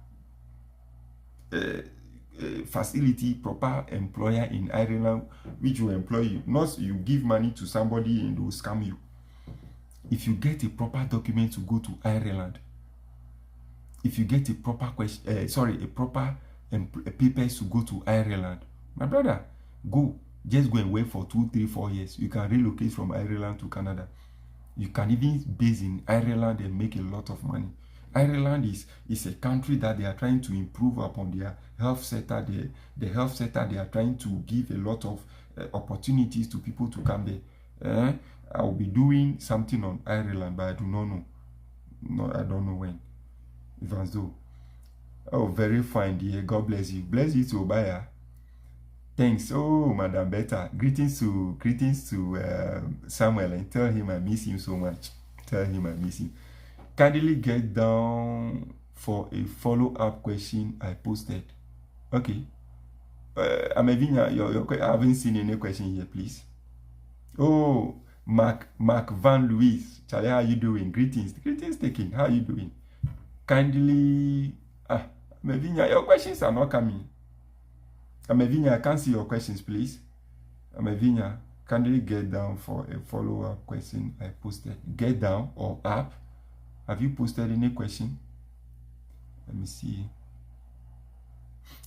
facility, proper employer in Ireland, which will employ you. Not you give money to somebody and they will scam you. If you get a proper document to go to Ireland, if you get a proper papers to go to Ireland, my brother, go. Just go and wait for 2, 3, 4 years. You can relocate from Ireland to Canada. You can even base in Ireland and make a lot of money. Ireland is a country that they are trying to improve upon their health sector. The health sector, they are trying to give a lot of opportunities to people to come there. I will be doing something on Ireland, but I do not know. No, I don't know when. Even though. Oh, very fine, dear. God bless you. Bless you too, Obaya. Thanks. Oh, Madam Beta. Greetings to Samuel, and tell him I miss him so much. Tell him I miss him. Kindly get down for a follow-up question I posted. Okay. Amevinya, I haven't seen any question here, please. Oh, Mark Van Louis. Charlie, how are you doing? Greetings. Greetings taking. How are you doing? Kindly, Amevinya, your questions are not coming. Amevinya, I can't see your questions, please. Amevinya, kindly get down for a follow-up question I posted. Get down or up. Have you posted any question? Let me see.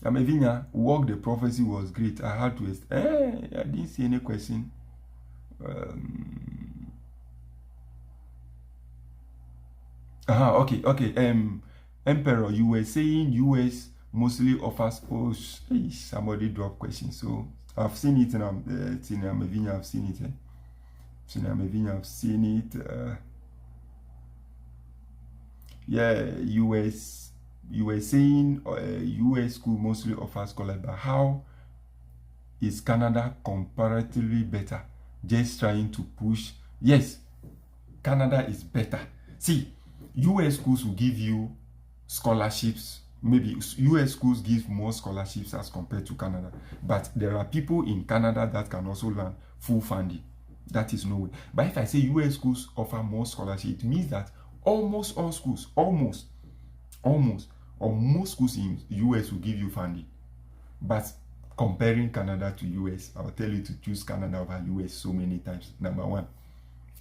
Amevinya, walk the prophecy was great. I had to. I didn't see any question. Okay. Emperor, you were saying US mostly offers. Oh, somebody dropped question. So I've seen it, and I've seen it. I've seen it. Yeah, you were saying US school mostly offers scholarship, but how is Canada comparatively better? Just trying to push. Yes, Canada is better. See, US schools will give you scholarships. Maybe US schools give more scholarships as compared to Canada. But there are people in Canada that can also learn full funding. That is no way. But if I say US schools offer more scholarship, it means that almost all schools, or most schools in US will give you funding. But comparing Canada to US, I'll tell you to choose Canada over US so many times. Number one,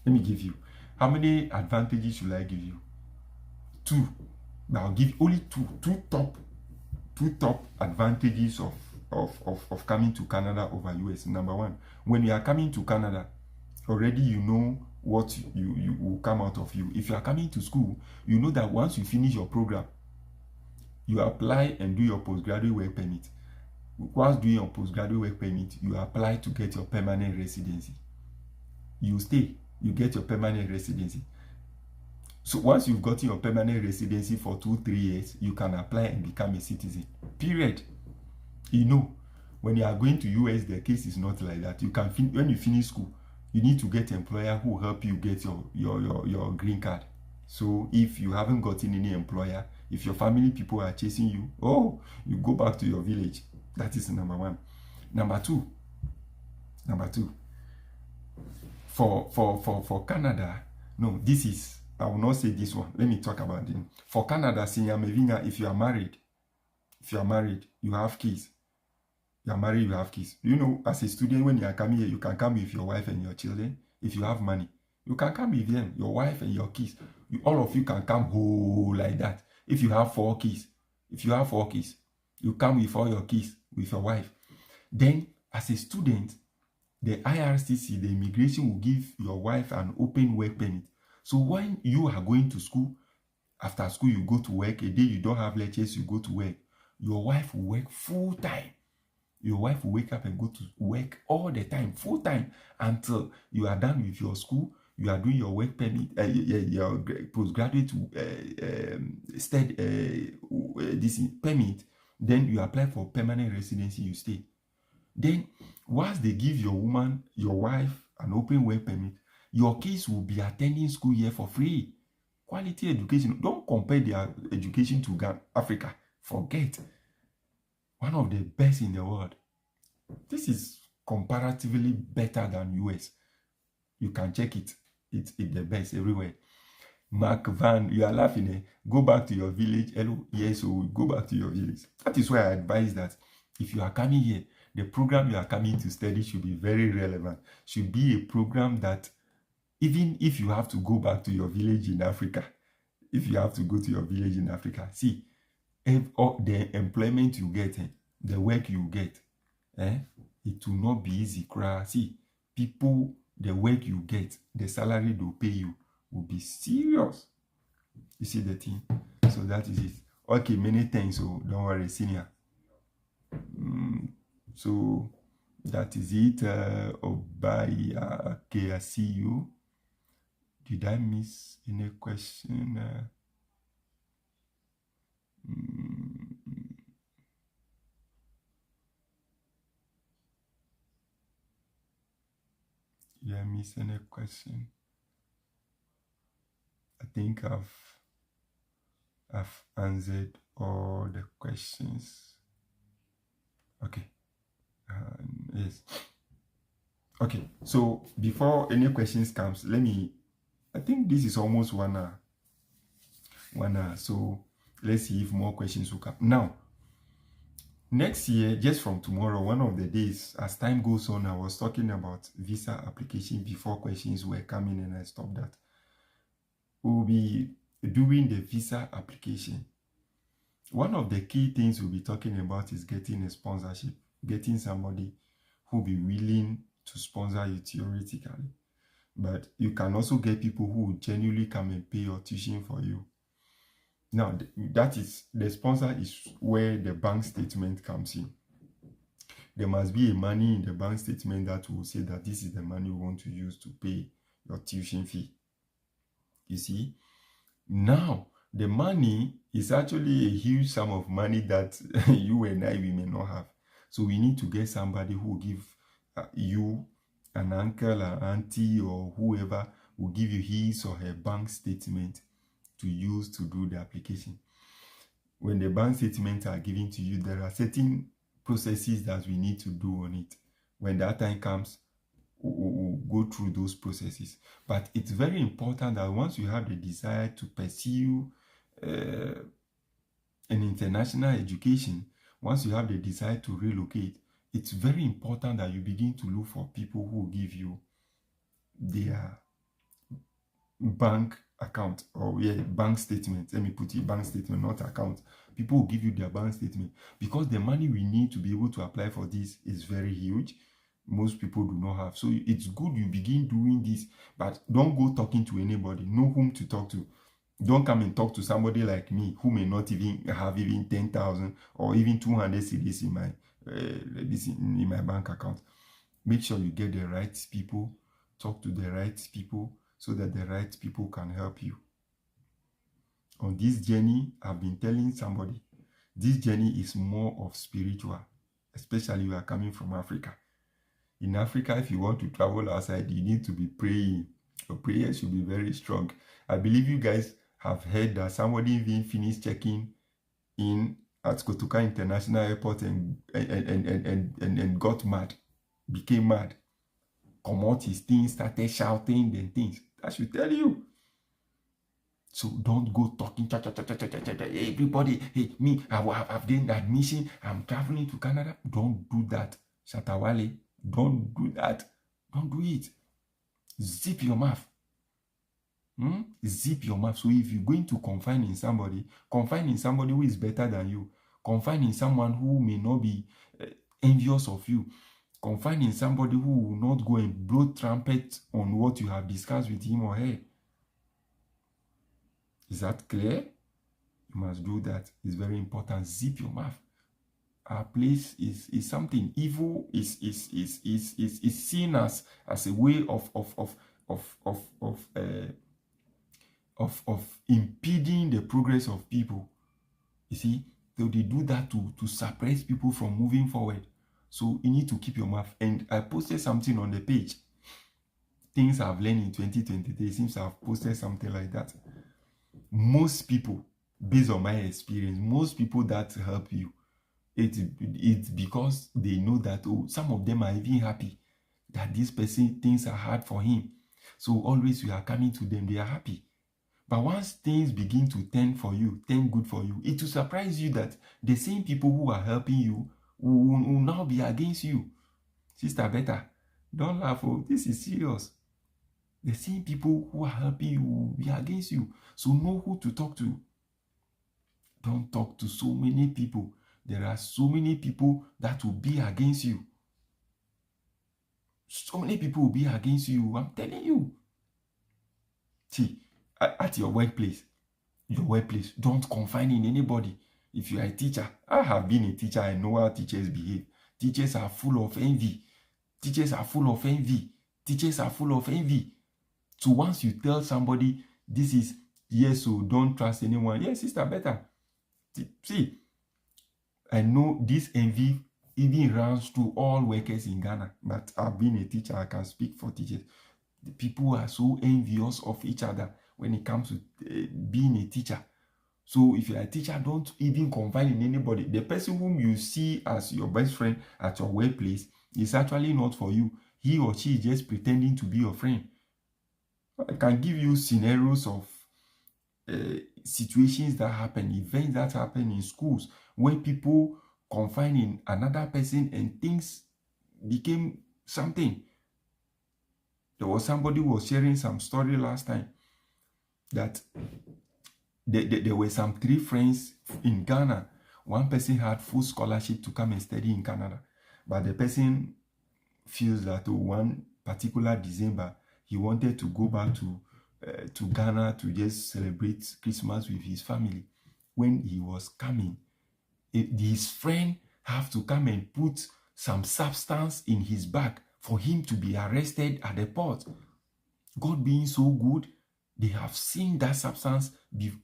let me give you. How many advantages should I give you? 2. Now I'll give only two top advantages of coming to Canada over US. Number one, when you are coming to Canada, already you know what you will come out of you. If you are coming to school, you know that once you finish your program, you apply and do your postgraduate work permit. Whilst doing your postgraduate work permit, you apply to get your permanent residency. You stay, you get your permanent residency. So once you've gotten your permanent residency for 2-3 years, you can apply and become a citizen. Period. You know, when you are going to US, the case is not like that. You can when you finish school, you need to get an employer who help you get your green card. So if you haven't gotten any employer, if your family people are chasing you, you go back to your village. That is number one. Number two. For Canada, no, this is, I will not say this one. Let me talk about it. For Canada, Senior Mevina, if you are married, you have kids. You are married, you have kids. You know, as a student, when you are coming here, you can come with your wife and your children. If you have money, you can come with them, your wife and your kids. All of you can come whole like that. If you have 4 kids, you come with all your kids, with your wife. Then, as a student, the IRCC, the immigration, will give your wife an open work permit. So when you are going to school, after school you go to work, a day you don't have lectures, you go to work. Your wife will work full time. Your wife will wake up and go to work all the time, full time, until you are done with your school. You are doing your work permit, your postgraduate this permit. Then you apply for permanent residency. You stay. Then once they give your wife, an open work permit, your kids will be attending school here for free. Quality education. Don't compare their education to Africa. Forget. One of the best in the world. This is comparatively better than US. You can check it. It's the best everywhere. Mark Van, you are laughing. Go back to your village. Hello. Yes, so go back to your village. That is why I advise that If you are coming here, the program you are coming to study should be very relevant. Should be a program that even if you have to go back to your village in Africa, if you have to go to your village in Africa, see, if the employment you get, the work you get, it will not be easy. See, people, the work you get, the salary they'll pay you will be serious. You see the thing? So that is it. Okay, many thanks. So don't worry, senior. So that is it. Bye. Okay, I see you. Did I miss any question? Did I miss any question? I think I've answered all the questions. Okay. Yes. Okay. So before any questions comes, I think this is almost 1 hour. 1 hour. So let's see if more questions will come. Now, next year, just from tomorrow, one of the days, as time goes on, I was talking about visa application before questions were coming, and I stopped that. We'll be doing the visa application. One of the key things we'll be talking about is getting a sponsorship, getting somebody who will be willing to sponsor you theoretically. But you can also get people who will genuinely come and pay your tuition for you. Now, that is, the sponsor is where the bank statement comes in. There must be a money in the bank statement that will say that this is the money we want to use to pay your tuition fee. You see? Now, the money is actually a huge sum of money that you and I, we may not have. So we need to get somebody who will give you, an uncle, an auntie, or whoever will give you his or her bank statement to use to do the application. When the bank statements are given to you, there are certain processes that we need to do on it. When that time comes, we'll go through those processes. But it's very important that once you have the desire to pursue an international education, once you have the desire to relocate, it's very important that you begin to look for people who will give you their bank account, or bank statement. Let me put it, bank statement, not account. People will give you their bank statement, because the money we need to be able to apply for this is very huge. Most people do not have. So it's good you begin doing this, but don't go talking to anybody. Know whom to talk to. Don't come and talk to somebody like me who may not even have even 10,000 or even 200 cedis in my bank account. Make sure you get the right people, talk to the right people, so that the right people can help you. On this journey, I've been telling somebody, this journey is more of spiritual, especially you are coming from Africa. In Africa, if you want to travel outside, you need to be praying. Your prayer should be very strong. I believe you guys have heard that somebody even finished checking in at Kotoka International Airport and got mad, became mad. Come out his things, started shouting and things. That should tell you. So don't go talking, everybody, hey, me, I've gained admission, I'm traveling to Canada. Don't do that, Shatawale. Don't do that. Don't do it. Zip your mouth. Zip your mouth. So if you're going to confide in somebody who is better than you. Confide in someone who may not be envious of you. Confide in somebody who will not go and blow trumpet on what you have discussed with him or her. Is that clear? You must do that. It's very important. Zip your mouth. Our place is something. Evil is seen as a way of impeding the progress of people. You see, so they do that to suppress people from moving forward. So you need to keep your mouth. And I posted something on the page. Things I've learned in 2023. It seems I've posted something like that. Most people, based on my experience, most people that help you, it's because they know that, oh, some of them are even happy that this person, things are hard for him. So always you are coming to them, they are happy. But once things begin to turn for you, turn good for you, it will surprise you that the same people who are helping you will now be against you. Sister Beta, don't laugh. Oh, this is serious. The same people who are helping you will be against you. So know who to talk to. Don't talk to so many people. There are so many people that will be against you. So many people will be against you. I'm telling you. See, at your workplace, don't confine in anybody. If you are a teacher, I have been a teacher. I know how teachers behave. Teachers are full of envy. Teachers are full of envy. Teachers are full of envy. So once you tell somebody, this is, yes, so don't trust anyone. Yes, Sister Beta. See, I know this envy even runs through all workers in Ghana, but I've been a teacher. I can speak for teachers. The people are so envious of each other when it comes to being a teacher. So if you're a teacher, don't even confide in anybody. The person whom you see as your best friend at your workplace is actually not for you. He or she is just pretending to be your friend. I can give you scenarios of situations that happen, events that happen in schools, where people confine in another person and things became something. There was somebody who was sharing some story last time that there were some 3 friends in Ghana. One person had full scholarship to come and study in Canada, but the person feels that one particular December he wanted to go back to Ghana to just celebrate Christmas with his family. When he was coming, his friend have to come and put some substance in his bag for him to be arrested at the port. God being so good, they have seen that substance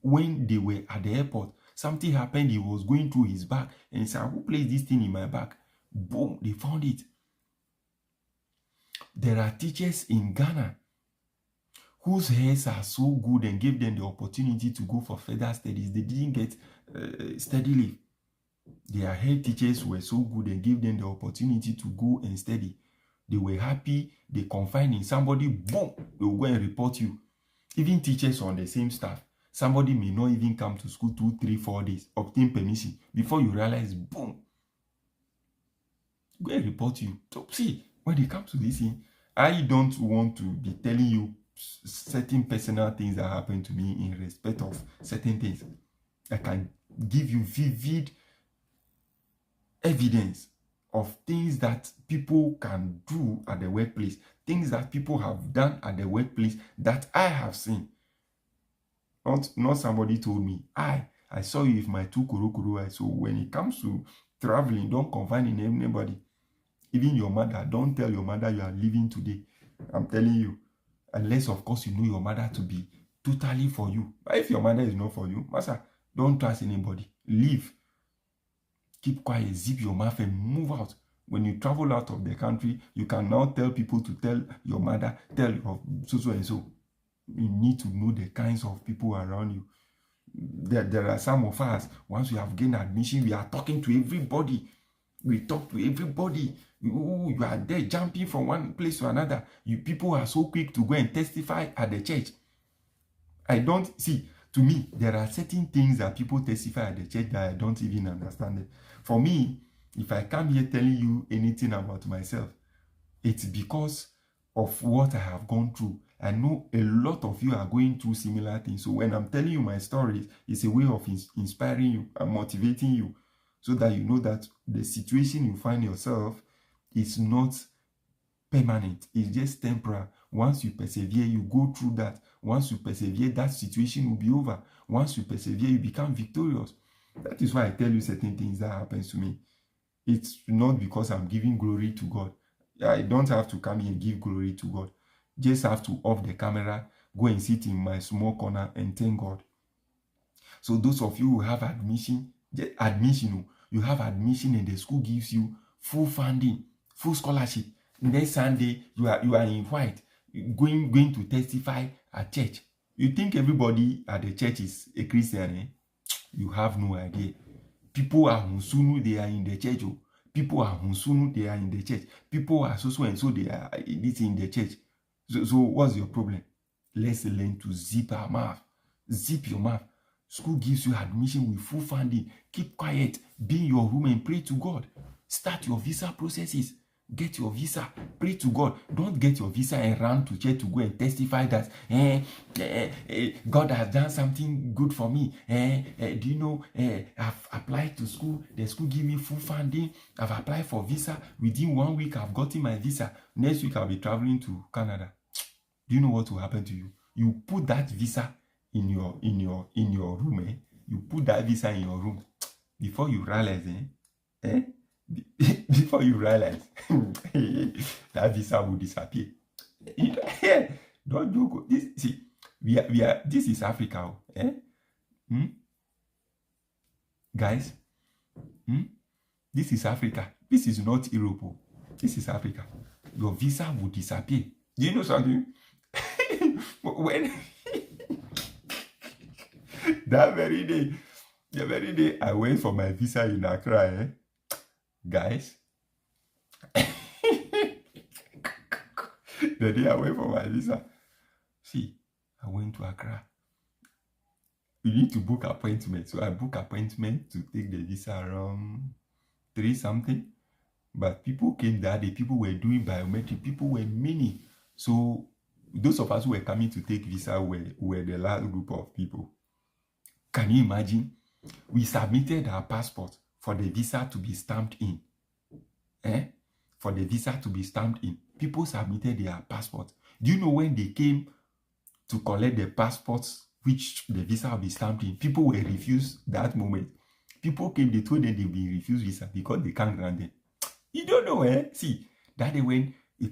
when they were at the airport. Something happened, he was going through his bag and he said, who placed this thing in my bag? Boom, they found it. There are teachers in Ghana whose heads are so good and gave them the opportunity to go for further studies. They didn't get study leave. Their head teachers were so good and gave them the opportunity to go and study. They were happy. They confine in somebody, boom, they will go and report you. Even teachers on the same staff, somebody may not even come to school 2, 3, 4 days, obtain permission. Before you realize, boom, go and report you. So see, when it comes to this thing, I don't want to be telling you certain personal things that happen to me in respect of certain things. I can give you vivid evidence of things that people can do at the workplace, things that people have done at the workplace that I have seen. Not somebody told me. I saw you with my 2 kuru eyes. So when it comes to traveling, don't confine in anybody. Even your mother, don't tell your mother you are leaving today. I'm telling you. Unless, of course, you know your mother to be totally for you. But if your mother is not for you, master, don't trust anybody. Leave. Keep quiet, zip your mouth and move out. When you travel out of the country, you can now tell people to tell your mother, tell your so and so. You need to know the kinds of people around you. There are some of us, once we have gained admission, we are talking to everybody. We talk to everybody. You are there jumping from one place to another. People are so quick to go and testify at the church. I don't see. To me, there are certain things that people testify at the church that I don't even understand it. For me, if I come here telling you anything about myself, it's because of what I have gone through. I know a lot of you are going through similar things. So when I'm telling you my stories, it's a way of inspiring you and motivating you so that you know that the situation you find yourself is not permanent. It's just temporary. Once you persevere, you go through that. Once you persevere, that situation will be over. Once you persevere, you become victorious. That is why I tell you certain things that happens to me. It's not because I'm giving glory to God. I don't have to come here and give glory to God. Just have to off the camera, go and sit in my small corner and thank God. So those of you who have admission, you have admission and the school gives you full funding, full scholarship. Next Sunday, you are in white, going to testify at church. You think everybody at the church is a Christian, eh? You have no idea. People are Musunu, they are in the church. Oh. People are Musunu, they are in the church. People are so and so, they are in the church. So what's your problem? Let's learn to zip our mouth. Zip your mouth. School gives you admission with full funding. Keep quiet. Be in your room and pray to God. Start your visa processes. Get your visa. Pray to God. Don't get your visa and run to church to go and testify that God has done something good for me. Do you know, I've applied to school. The school give me full funding. I've applied for visa. Within 1 week, I've gotten my visa. Next week, I'll be traveling to Canada. Do you know what will happen to you? You put that visa in your room. You put that visa in your room. Before you realize, before you realize, that visa will disappear. Don't joke. This is Africa. Guys, this is Africa. This is not Europe. This is Africa. Your visa will disappear. Do you know something? When the very day I went for my visa in Accra, guys, the day I went for my visa, see, I went to Accra. You need to book appointment. So I book appointment to take the visa around 3 something. But people came that day. People were doing biometric. People were many. So those of us who were coming to take visa were the last group of people. Can you imagine? We submitted our passport for the visa to be stamped in. For the visa to be stamped in. People submitted their passport. Do you know when they came to collect the passports which the visa will be stamped in, people were refused that moment. People came, they told them they will be refused visa because they can't grant them. You don't know, See, that day when they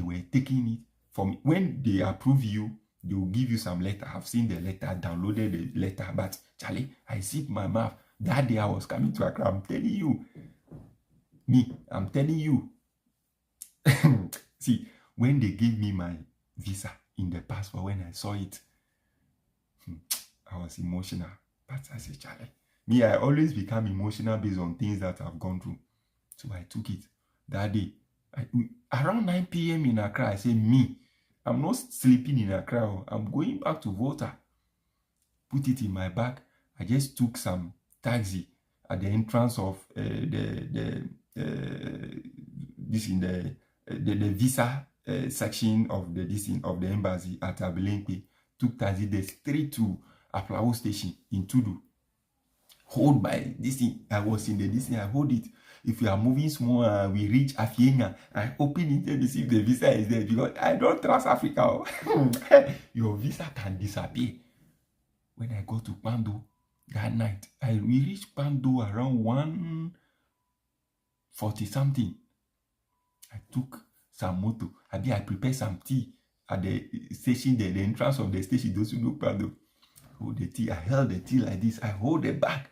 were taking it from, when they approve you, they will give you some letter. I've seen the letter, downloaded the letter, but Charlie, I see my mouth. That day I was coming to Accra. I'm telling you. I'm telling you. See, when they gave me my visa in the passport, when I saw it, I was emotional. But I said, Charlie, I always become emotional based on things that I've gone through. So I took it that day. Around 9 p.m. in Accra, I said, I'm not sleeping in Accra. I'm going back to Volta. Put it in my bag. I just took some taxi at the entrance of the visa section of the embassy at Abelenque. Took taxi there straight to Aplao station in Tudu. Hold by this thing. I was in this thing. I hold it. If we are moving small, we reach Afiena. I open it and see if the visa is there because I don't trust Africa. Your visa can disappear. When I go to Pando that night, we reached Pando around 1:40 something. I took some motor. I prepared some tea at the station there, the entrance of the station. Those who know Pando, hold the tea. I held the tea like this. I hold the bag.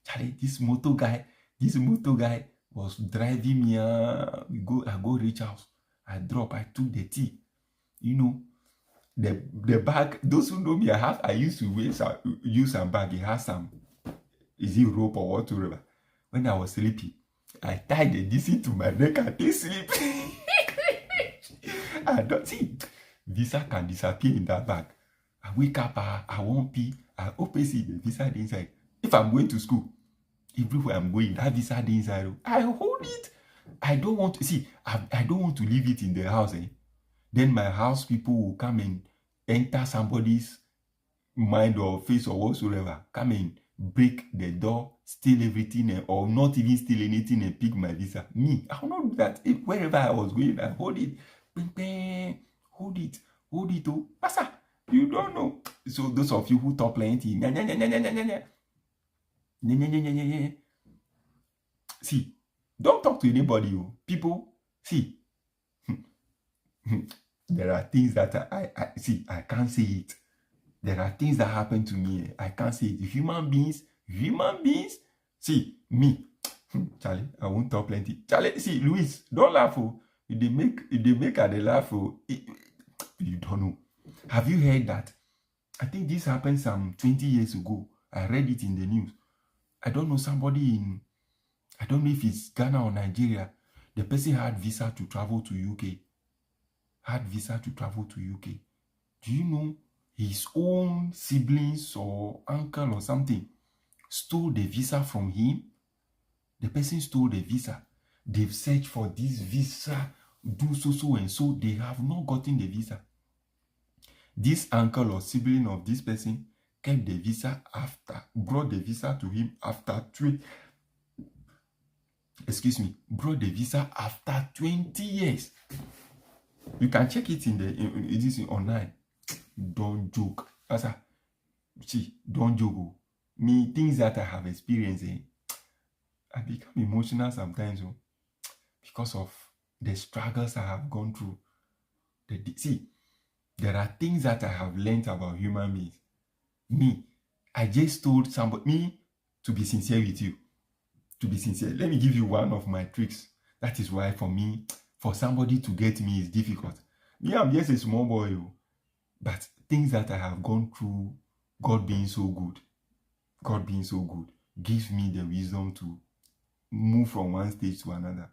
Charlie, this motor guy was driving me. I go reach house. I drop. I took the tea. You know, the bag. Those who know me, I used to use some bag. It has some, is it rope or whatever? When I was sleeping, I tied the DC to my neck and take sleep. I don't see. Visa can disappear in that bag. I wake up. I won't pee. I open see the visa inside. If I'm going to school, everywhere I'm going, that visa inside, I hold it. I don't want to see. I don't want to leave it in the house. Then my house people will come and enter somebody's mind or face or whatsoever. Come and break the door, steal everything, or not even steal anything and pick my visa. I will not do that. Wherever I was going, I hold it. Hold it. Oh, Pasa, you don't know. So those of you who talk plenty, see, don't talk to anybody. People, see, there are things that I see. I can't say it. There are things that happen to me. I can't say it. Human beings. See, me, Charlie, I won't talk plenty. Charlie, see, Louis, don't laugh. They make her they laugh. You don't know. Have you heard that? I think this happened some 20 years ago. I read it in the news. I don't know, I don't know if it's Ghana or Nigeria. The person had visa to travel to UK. Do you know his own siblings or uncle or something stole the visa from him? The person stole the visa. They've searched for this visa, do so and so. They have not gotten the visa. This uncle or sibling of this person kept the visa brought the visa to him after brought the visa after 20 years. You can check it this online. Don't joke. Don't joke. Me, things that I have experienced, I become emotional sometimes because of the struggles I have gone through. There are things that I have learned about human beings. Me, I just told somebody, to be sincere with you. To be sincere, let me give you one of my tricks. That is why for somebody to get me is difficult. Me, I'm just a small boy, but things that I have gone through, God being so good, gives me the wisdom to move from one stage to another.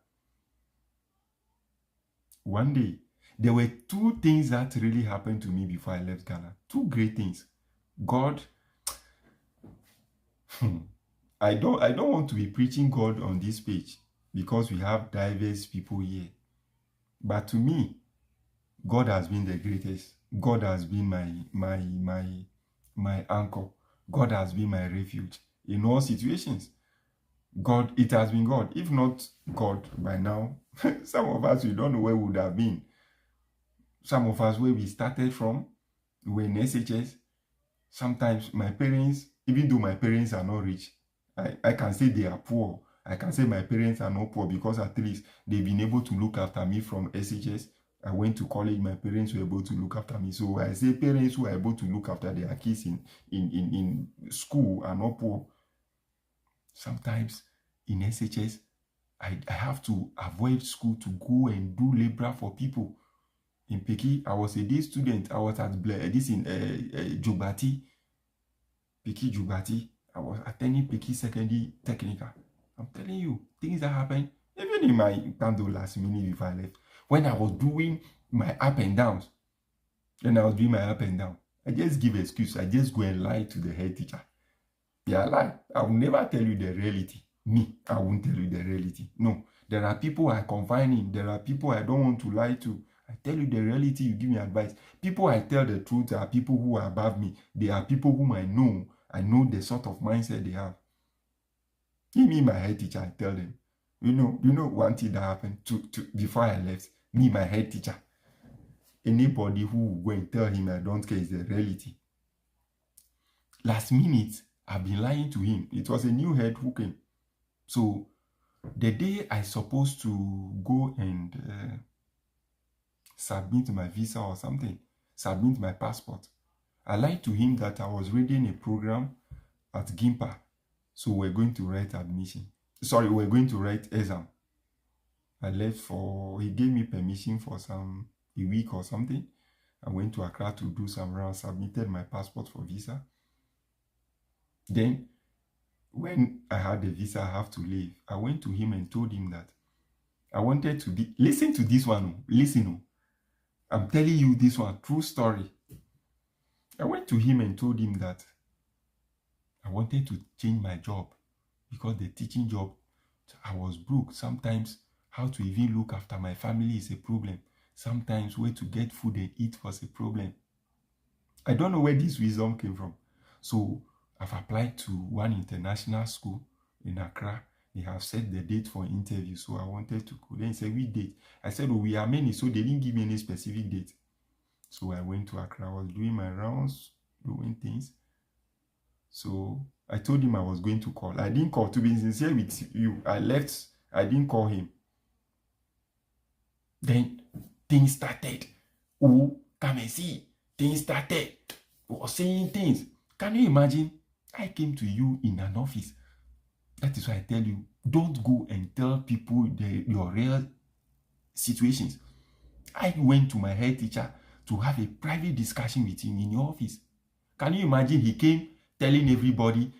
One day, there were two things that really happened to me before I left Ghana. Two great things. God, I don't want to be preaching God on this page because we have diverse people here. But to me, God has been the greatest. God has been my anchor. God has been my refuge in all situations. It has been God. If not God, by now, some of us, we don't know where we would have been. Some of us, where we started from, we were in SHS. Sometimes my parents, even though my parents are not rich, I can say they are poor. I can say my parents are not poor because at least they've been able to look after me from SHS. I went to college, my parents were able to look after me. So I say parents who are able to look after their kids in school are not poor. Sometimes in SHS, I have to avoid school to go and do labor for people. In Peki, I was a day student. I was at Jubati. Peki Jubati. I was attending Peki Secondary Technical. I'm telling you, things that happen, even in my Pando last minute before I left. When I was doing my up and downs, I just give excuse. I just go and lie to the head teacher. Yeah, lie. I will never tell you the reality. Me, I won't tell you the reality. No, there are people I confine in. There are people I don't want to lie to. I tell you the reality, you give me advice. People I tell the truth are people who are above me. They are people whom I know. I know the sort of mindset they have. Give me my head teacher, I tell them. You know one thing that happened before I left. Me, my head teacher. Anybody who will go and tell him I don't care is the reality. Last minute, I've been lying to him. It was a new head who came. So the day I supposed to go and submit my visa or something, submit my passport, I lied to him that I was reading a program at Gimpa. So we're going to write we're going to write exam. I left he gave me permission for a week or something. I went to Accra to do some rounds, submitted my passport for visa. Then, when I had the visa, I have to leave. I went to him and told him that I wanted to listen to this one. Listen. I'm telling you this one, true story. I went to him and told him that I wanted to change my job because the teaching job, I was broke. Sometimes how to even look after my family is a problem. Sometimes where to get food and eat was a problem. I don't know where this wisdom came from. So I've applied to one international school in Accra. They have set the date for interview. So I wanted to go. Then he said, which date? I said, we are many. So they didn't give me any specific date. So I went to Accra. I was doing my rounds, doing things. So I told him I was going to call. I didn't call. To be sincere with you, I left. I didn't call him. Then things started. Oh, come and see. Things started. We were saying things. Can you imagine? I came to you in an office. That is why I tell you, don't go and tell people your real situations. I went to my head teacher to have a private discussion with him in your office. Can you imagine? He came telling everybody,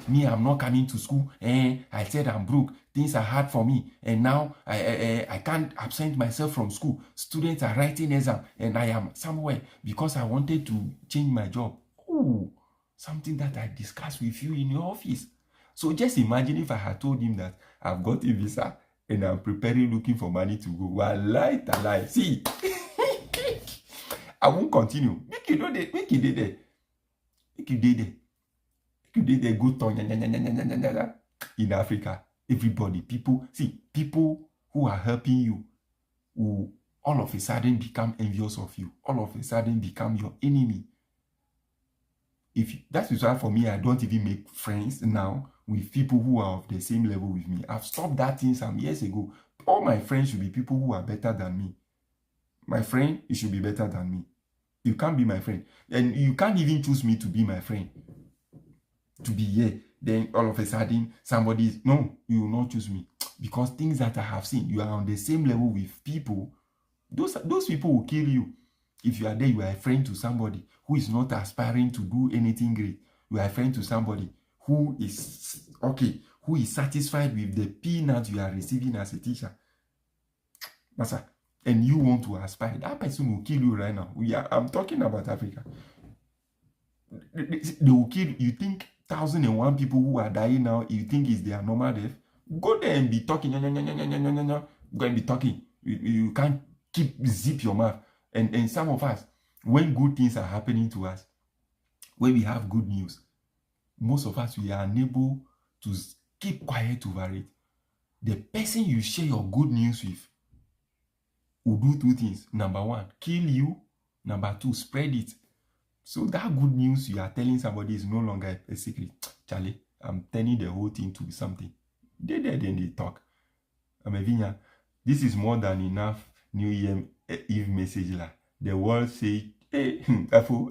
me, I'm not coming to school. I said I'm broke. Things are hard for me. And now I can't absent myself from school. Students are writing exam and I am somewhere because I wanted to change my job. Oh, something that I discussed with you in your office. So just imagine if I had told him that I've got a visa and I'm preparing, looking for money to go. Wallahi talai. See, I won't continue. Make you know that. Make you did it. Make you did it. Make you did a good tongue in Africa. Everybody, people, see, people who are helping you will all of a sudden become envious of you. All of a sudden become your enemy. That is why for me, I don't even make friends now with people who are of the same level with me. I've stopped that thing some years ago. All my friends should be people who are better than me. My friend, you should be better than me. You can't be my friend. And you can't even choose me to be my friend. To be here. Then all of a sudden, no, you will not choose me. Because things that I have seen, you are on the same level with people. Those people will kill you. If you are there, you are a friend to somebody who is not aspiring to do anything great. You are a friend to somebody who is satisfied with the peanuts you are receiving as a teacher. Master, and you want to aspire. That person will kill you right now. I'm talking about Africa. They will kill you. You think 1,001 people who are dying now, you think is their normal death? Go there and be talking. Go and be talking. You can't zip your mouth. And some of us, when good things are happening to us, when we have good news, most of us, we are unable to keep quiet over it. The person you share your good news with will do two things. Number one, kill you. Number two, spread it. So that good news you are telling somebody is no longer a secret. Charlie, I'm turning the whole thing to something. Then they talk. This is more than enough New Year Eve message. The world say, hey, echo,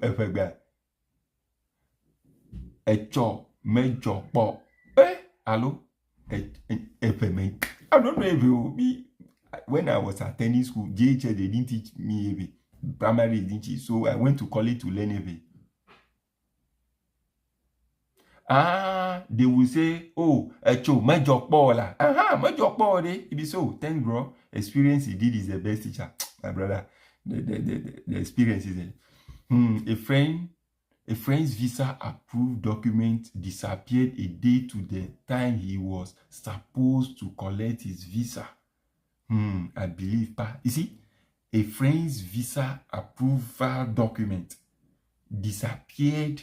major, hello? I don't know if it will be. When I was attending school, JH, they didn't teach me primary, didn't teach. So I went to college to learn they will say, oh, echo, major, major, it be so. Thank bro. Experience he did is the best teacher. My brother, the experience is it. A friend's visa approved document disappeared a day to the time he was supposed to collect his visa. I believe, you see, a friend's visa approval document disappeared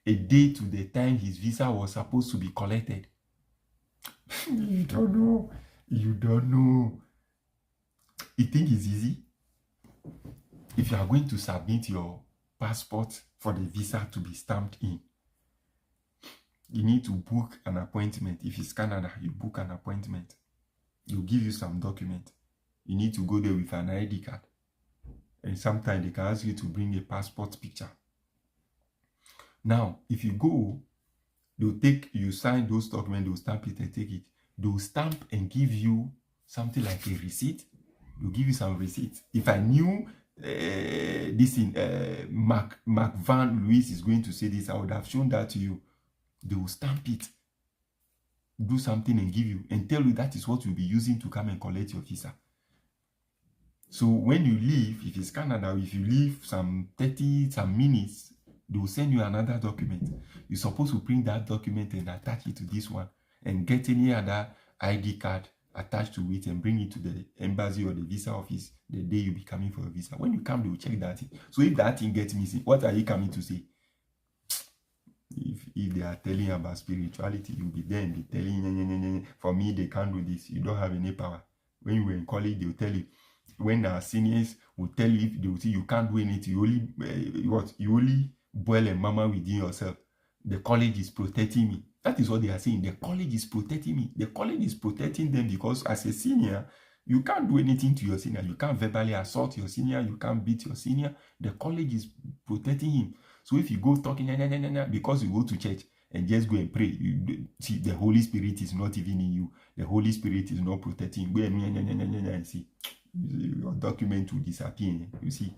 a day to the time his visa was supposed to be collected. You don't know. You think it's easy? If you are going to submit your passport for the visa to be stamped in, you need to book an appointment. If it's Canada, you book an appointment. They'll give you some document. You need to go there with an ID card. And sometimes they can ask you to bring a passport picture. Now, if you go, you sign those documents, they'll stamp it and take it. They'll stamp and give you something like a receipt. They'll give you some receipt. If I knew Mark Van Louis is going to say this, I would have shown that to you. They will stamp it, do something and give you, and tell you that is what you'll be using to come and collect your visa. So when you leave, if it's Canada, if you leave some minutes, they will send you another document. You're supposed to print that document and attach it to this one, and get any other ID card attached to it and bring it to the embassy or the visa office the day you be coming for a visa. When you come, they will check that thing. So if that thing gets missing, what are you coming to say? If they are telling about spirituality, you'll be there and be telling, for me, they can't do this. You don't have any power. When you were in college, they will tell you. When our seniors will tell you, they will say you can't do anything. You only boil a mama within yourself. The college is protecting me. That is what they are saying. The college is protecting me. The college is protecting them because as a senior, you can't do anything to your senior. You can't verbally assault your senior. You can't beat your senior. The college is protecting him. So if you go talking, because you go to church and just go and pray, see, the Holy Spirit is not even in you. The Holy Spirit is not protecting you. And see, your document will disappear. You see,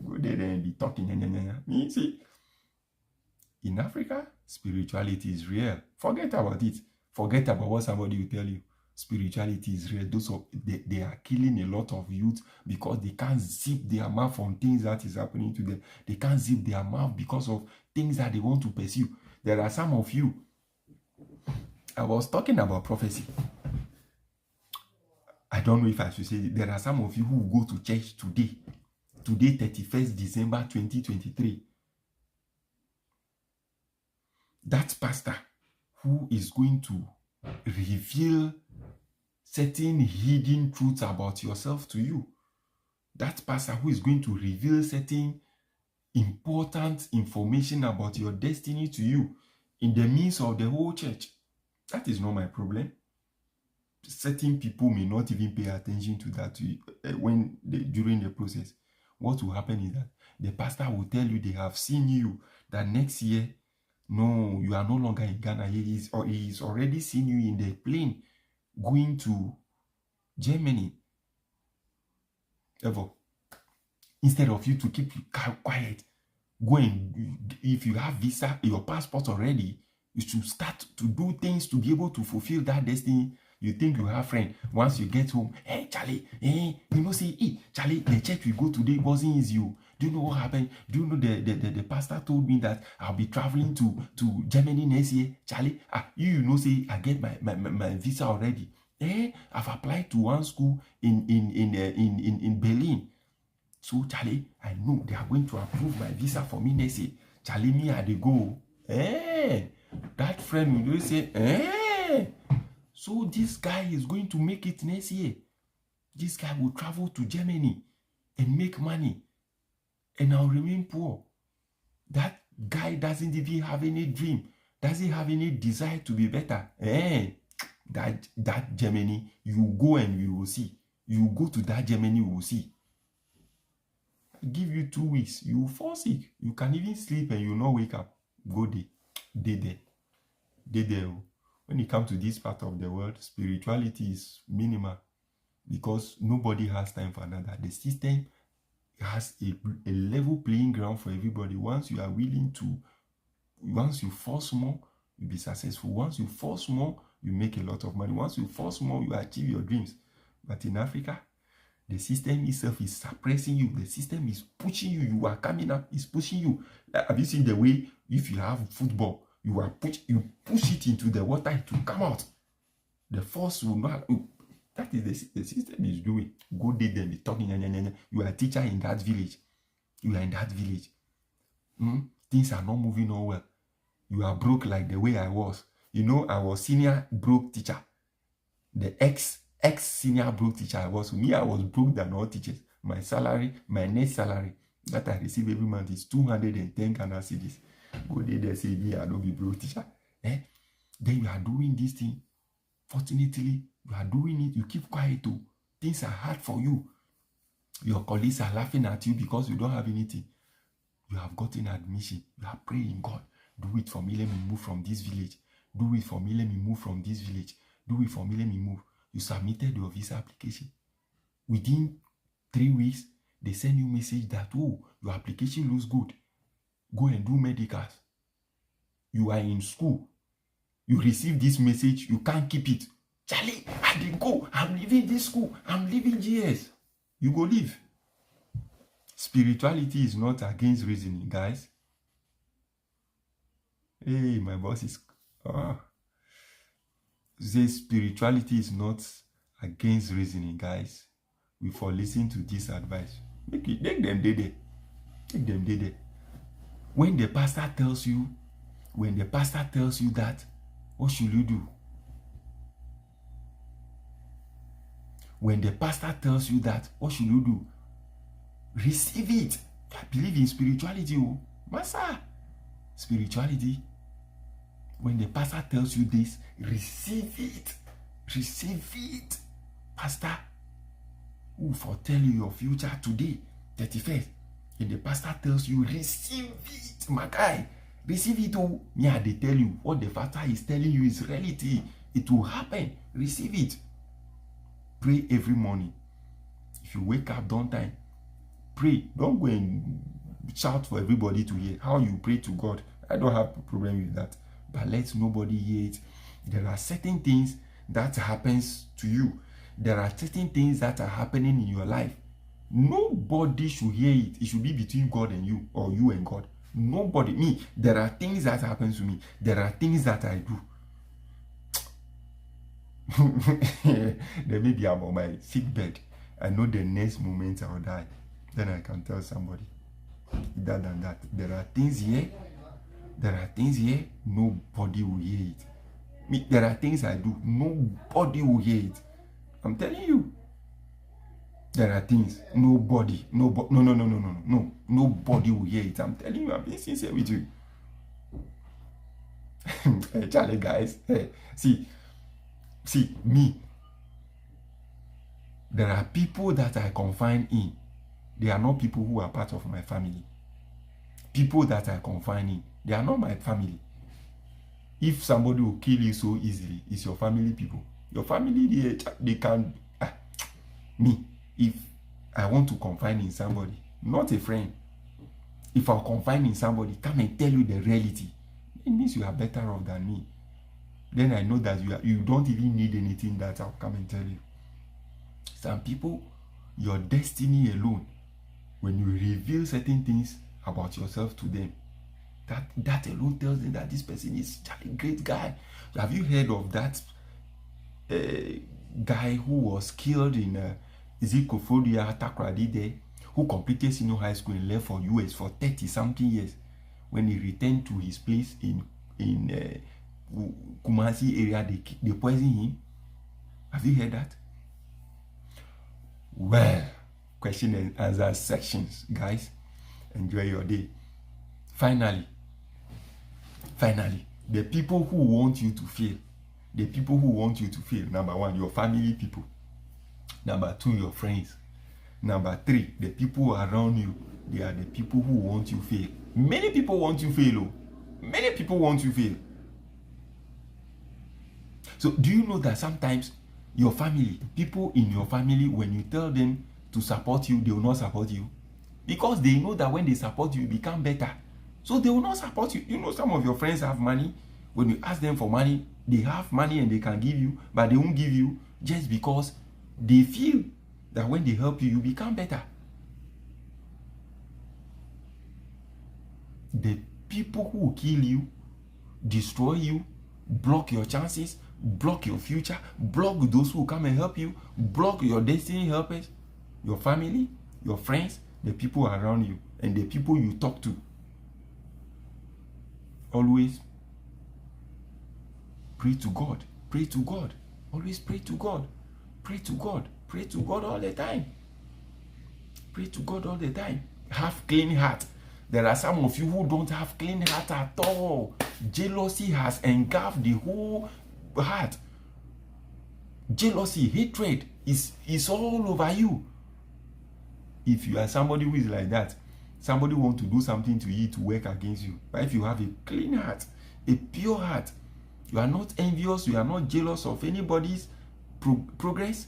go there and be talking. You see, in Africa, spirituality is real. Forget about it. Forget about what somebody will tell you. Spirituality is real. They are killing a lot of youth because they can't zip their mouth on things that is happening to them. They can't zip their mouth because of things that they want to pursue. There are some of you. I was talking about prophecy. I don't know if I should say it. There are some of you who go to church today, 31st December 2023. That pastor who is going to reveal certain hidden truths about yourself to you. That pastor who is going to reveal certain important information about your destiny to you in the midst of the whole church. That is not my problem. Certain people may not even pay attention to that during the process. What will happen is that the pastor will tell you they have seen you, that next year, no, you are no longer in Ghana. He is already seen you in the plane going to Germany. Ever. Instead of you to keep quiet, go and, if you have visa, your passport already, you should start to do things to be able to fulfill that destiny. You think you have friend. Once you get home, hey, Charlie, hey, you know, say, hey, Charlie, the church we go today wasn't easy. Do you know what happened? Do you know the pastor told me that I'll be traveling to Germany next year? Charlie, you know, say, I get my visa already. I've applied to one school in Berlin. So, Charlie, I know they are going to approve my visa for me next year. Charlie, me, I dey go. That friend will say, so this guy is going to make it next year. This guy will travel to Germany and make money. And I'll remain poor. That guy doesn't even have any dream. Doesn't have any desire to be better. That Germany, you go and you will see. You go to that Germany, you will see. I give you 2 weeks, you will fall sick. You can even sleep and you will not wake up. Go there. They there. When it comes to this part of the world, spirituality is minimal because nobody has time for another. The system has a level playing ground for everybody. Once you are willing to, once you force more, you'll be successful. Once you force more, you make a lot of money. Once you force more, you achieve your dreams. But in Africa, the system itself is suppressing you. The system is pushing you. You are coming up, it's pushing you. Have you seen the way if you have football, you push it into the water, it will come out. The force will not. That is the system is doing. Go date them, be talking. You are a teacher in that village. You are in that village. Things are not moving on well. You are broke like the way I was. You know, I was senior broke teacher. The ex senior broke teacher I was. Me, I was broke than all teachers. My salary, my net salary that I receive every month is 210 Ghana cedis. Go there, say, me, I don't be broke teacher. Then you are doing this thing. Fortunately, you are doing it. You keep quiet too. Things are hard for you. Your colleagues are laughing at you because you don't have anything. You have gotten admission. You are praying, God, do it for me. Let me move from this village. Do it for me. Let me move from this village. Do it for me. Let me move. You submitted your visa application. Within 3 weeks, they send you a message that, oh, your application looks good. Go and do medicals. You are in school. You receive this message. You can't keep it. Charlie, I didn't go. I'm leaving this school. I'm leaving GS. You go leave. Spirituality is not against reasoning, guys. Hey, my boss is... This spirituality is not against reasoning, guys. We for listen to this advice. Make them do there. Make them do there. When the pastor tells you that, what should you do? When the pastor tells you that, what should you do? Receive it. I believe in spirituality, Massa. Spirituality. When the pastor tells you this, receive it. Receive it. Pastor, who foretell you your future today, 31st. And the pastor tells you, receive it, my guy. Receive it. Yeah, they tell you what the pastor is telling you is reality. It will happen. Receive it. Pray every morning. If you wake up, don't time. Pray. Don't go and shout for everybody to hear how you pray to God. I don't have a problem with that. But let nobody hear it. There are certain things that happens to you. There are certain things that are happening in your life. Nobody should hear it. It should be between God and you, or you and God. Nobody. Me. There are things that happen to me. There are things that I do. Then maybe I'm on my sick bed. I know the next moment I'll die. Then I can tell somebody that and that. There are things here. Nobody will hear it. There are things I do. Nobody will hear it. I'm telling you. There are things nobody. No. Nobody will hear it. I'm telling you. I'm being sincere with you. Hey, Charlie, guys. Hey, see me. There are people that I confine in. They are not people who are part of my family. People that I confine in, they are not my family. If somebody will kill you so easily, it's your family people. Your family, they can. Me, if I want to confine in somebody, not a friend, if I'll confine in somebody, come and tell you the reality, it means you are better off than me. Then I know that you don't even need anything that I'll come and tell you. Some people, your destiny alone, when you reveal certain things about yourself to them, that alone tells them that this person is a great guy. Have you heard of that guy who was killed in Kofodia Takoradi, who completed senior high school and left for US for 30 something years? When he returned to his place in Kumasi area, they poisoned him. Have you heard that? Well, question and answer sections, guys. Enjoy your day. Finally, the people who want you to fail. The people who want you to fail. Number one, your family people. Number two, your friends. Number three, the people around you. They are the people who want you to fail. Many people want you to fail. Oh. Many people want you to fail. So do you know that sometimes your family, people in your family, when you tell them to support you, they will not support you? Because they know that when they support you, you become better. So they will not support you. You know, some of your friends have money. When you ask them for money, they have money and they can give you, but they won't give you just because they feel that when they help you, you become better. The people who will kill you, destroy you, block your chances, block your future, block those who come and help you, block your destiny helpers, your family, your friends, the people around you, and the people you talk to. Always pray to God. Pray to God. Always pray to God. Pray to God. Pray to God all the time. Pray to God all the time. Have clean heart. There are some of you who don't have clean heart at all. Jealousy has engulfed the whole heart. Jealousy, hatred is all over you. If you are somebody who is like that, somebody wants to do something to you to work against you. But if you have a clean heart, a pure heart, you are not envious, you are not jealous of anybody's progress.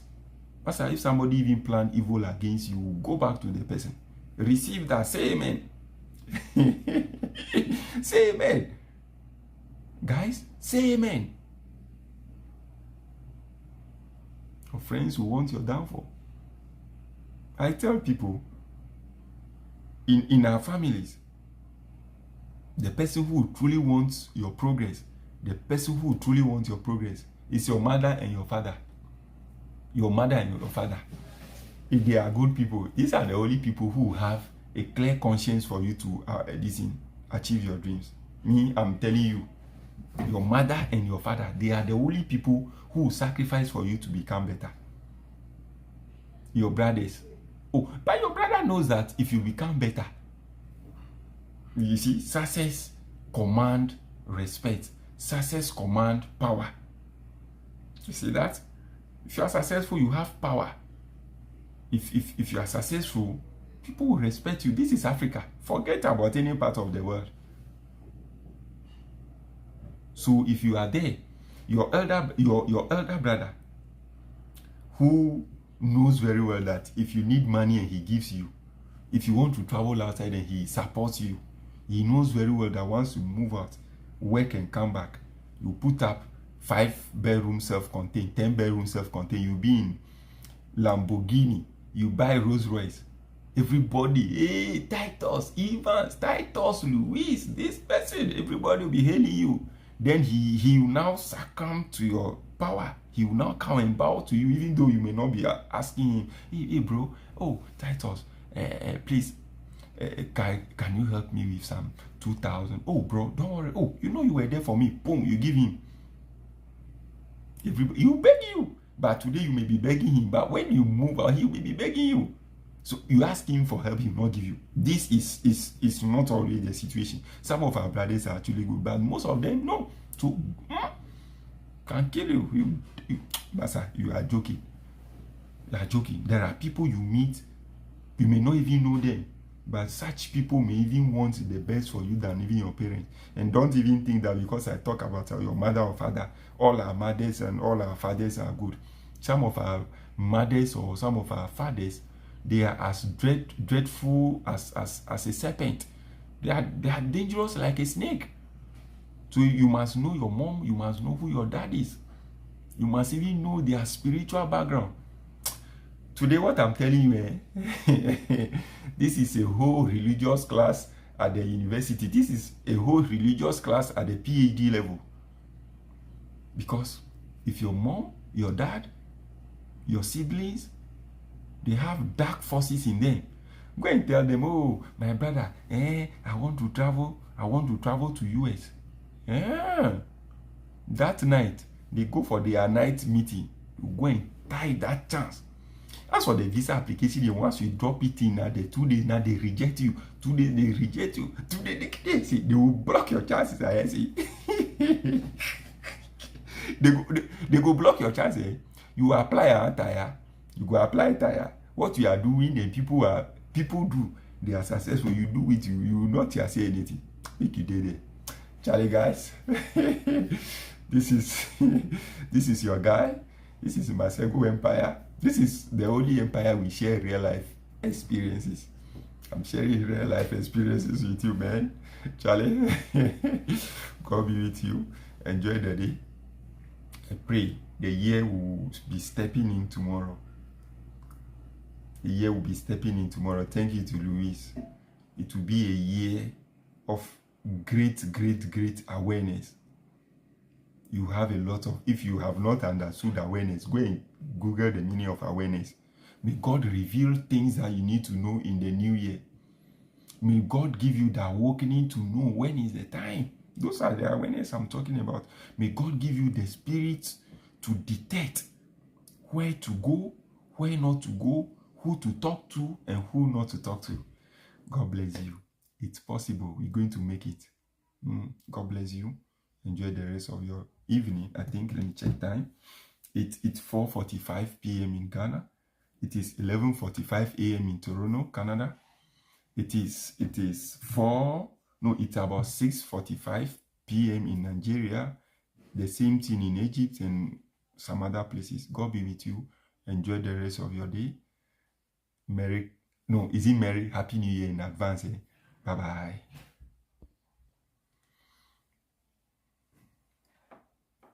Master, if somebody even plan evil against you, go back to the person. Receive that. Say amen. Say amen. Guys, say amen. Your friends who want your downfall. I tell people, in our families, the person who truly wants your progress, the person who truly wants your progress is your mother and your father. Your mother and your father. If they are good people, these are the only people who have a clear conscience for you to achieve your dreams. Me, I'm telling you, your mother and your father, they are the only people who sacrifice for you to become better. Your brothers. Oh, but your brother knows that if you become better, you see, success command respect. Success command power. You see that? If you are successful, you have power. If you are successful, people will respect you. This is Africa. Forget about any part of the world. So if you are there, your elder brother, who knows very well that if you need money and he gives you, if you want to travel outside and he supports you, he knows very well that once you move out, work and come back, you put up 5-bedroom self-contained, 10-bedroom self-contained, you be in Lamborghini, you buy Rolls Royce. Everybody, hey, Titus, Evans, Titus, Luis, this person, everybody will be hailing you. then he will now succumb to your power. He will now come and bow to you, even though you may not be asking him, hey bro, oh Titus, please, can you help me with some 2,000? Oh bro, don't worry. Oh, you know you were there for me. Boom, you give him. Everybody, he will beg you. But today you may be begging him, but when you move out, he will be begging you. So you ask him for help, he will not give you. This is not always the situation. Some of our brothers are actually good, but most of them no. So can kill you. Master, you are joking. You are joking. There are people you meet, you may not even know them, but such people may even want the best for you than even your parents. And don't even think that because I talk about your mother or father, all our mothers and all our fathers are good. Some of our mothers or some of our fathers, they are as dreadful as a serpent. They are dangerous like a snake. So you must know your mom, you must know who your dad is. You must even know their spiritual background. Today, what I'm telling you, this is a whole religious class at the university. This is a whole religious class at the PhD level. Because if your mom, your dad, your siblings, they have dark forces in them, go and tell them, oh, my brother, I want to travel to US. That night, they go for their night meeting to go and tie that chance. As for the visa application, once you drop it in, the 2 days now they reject you. 2 days they reject you. 2 days they will block your chances. I see. they go block your chances. You apply a tire. You go apply tire. What you are doing, and people do. They are successful. You do it. You will not say anything. Make you did it. Charlie, guys. This is your guy. This is Marsego Empire. This is the only empire we share real life experiences. I'm sharing real life experiences with you, man. Charlie, God be with you. Enjoy the day. I pray the year will be stepping in tomorrow. The year will be stepping in tomorrow. Thank you to Luis. It will be a year of great awareness. You have a lot of, if you have not understood awareness, go and Google the meaning of awareness. May God reveal things that you need to know in the new year. May God give you the awakening to know when is the time. Those are the awareness I'm talking about. May God give you the spirit to detect where to go, where not to go, who to talk to, and who not to talk to. God bless you. It's possible. We're going to make it. God bless you. Enjoy the rest of your evening. I think, let me check time. It's 4:45 p.m. in Ghana. It is 11:45 a.m. in Toronto, Canada. It's about 6:45 p.m. in Nigeria. The same thing in Egypt and some other places. God be with you. Enjoy the rest of your day. Merry Happy New Year in advance. Bye-bye.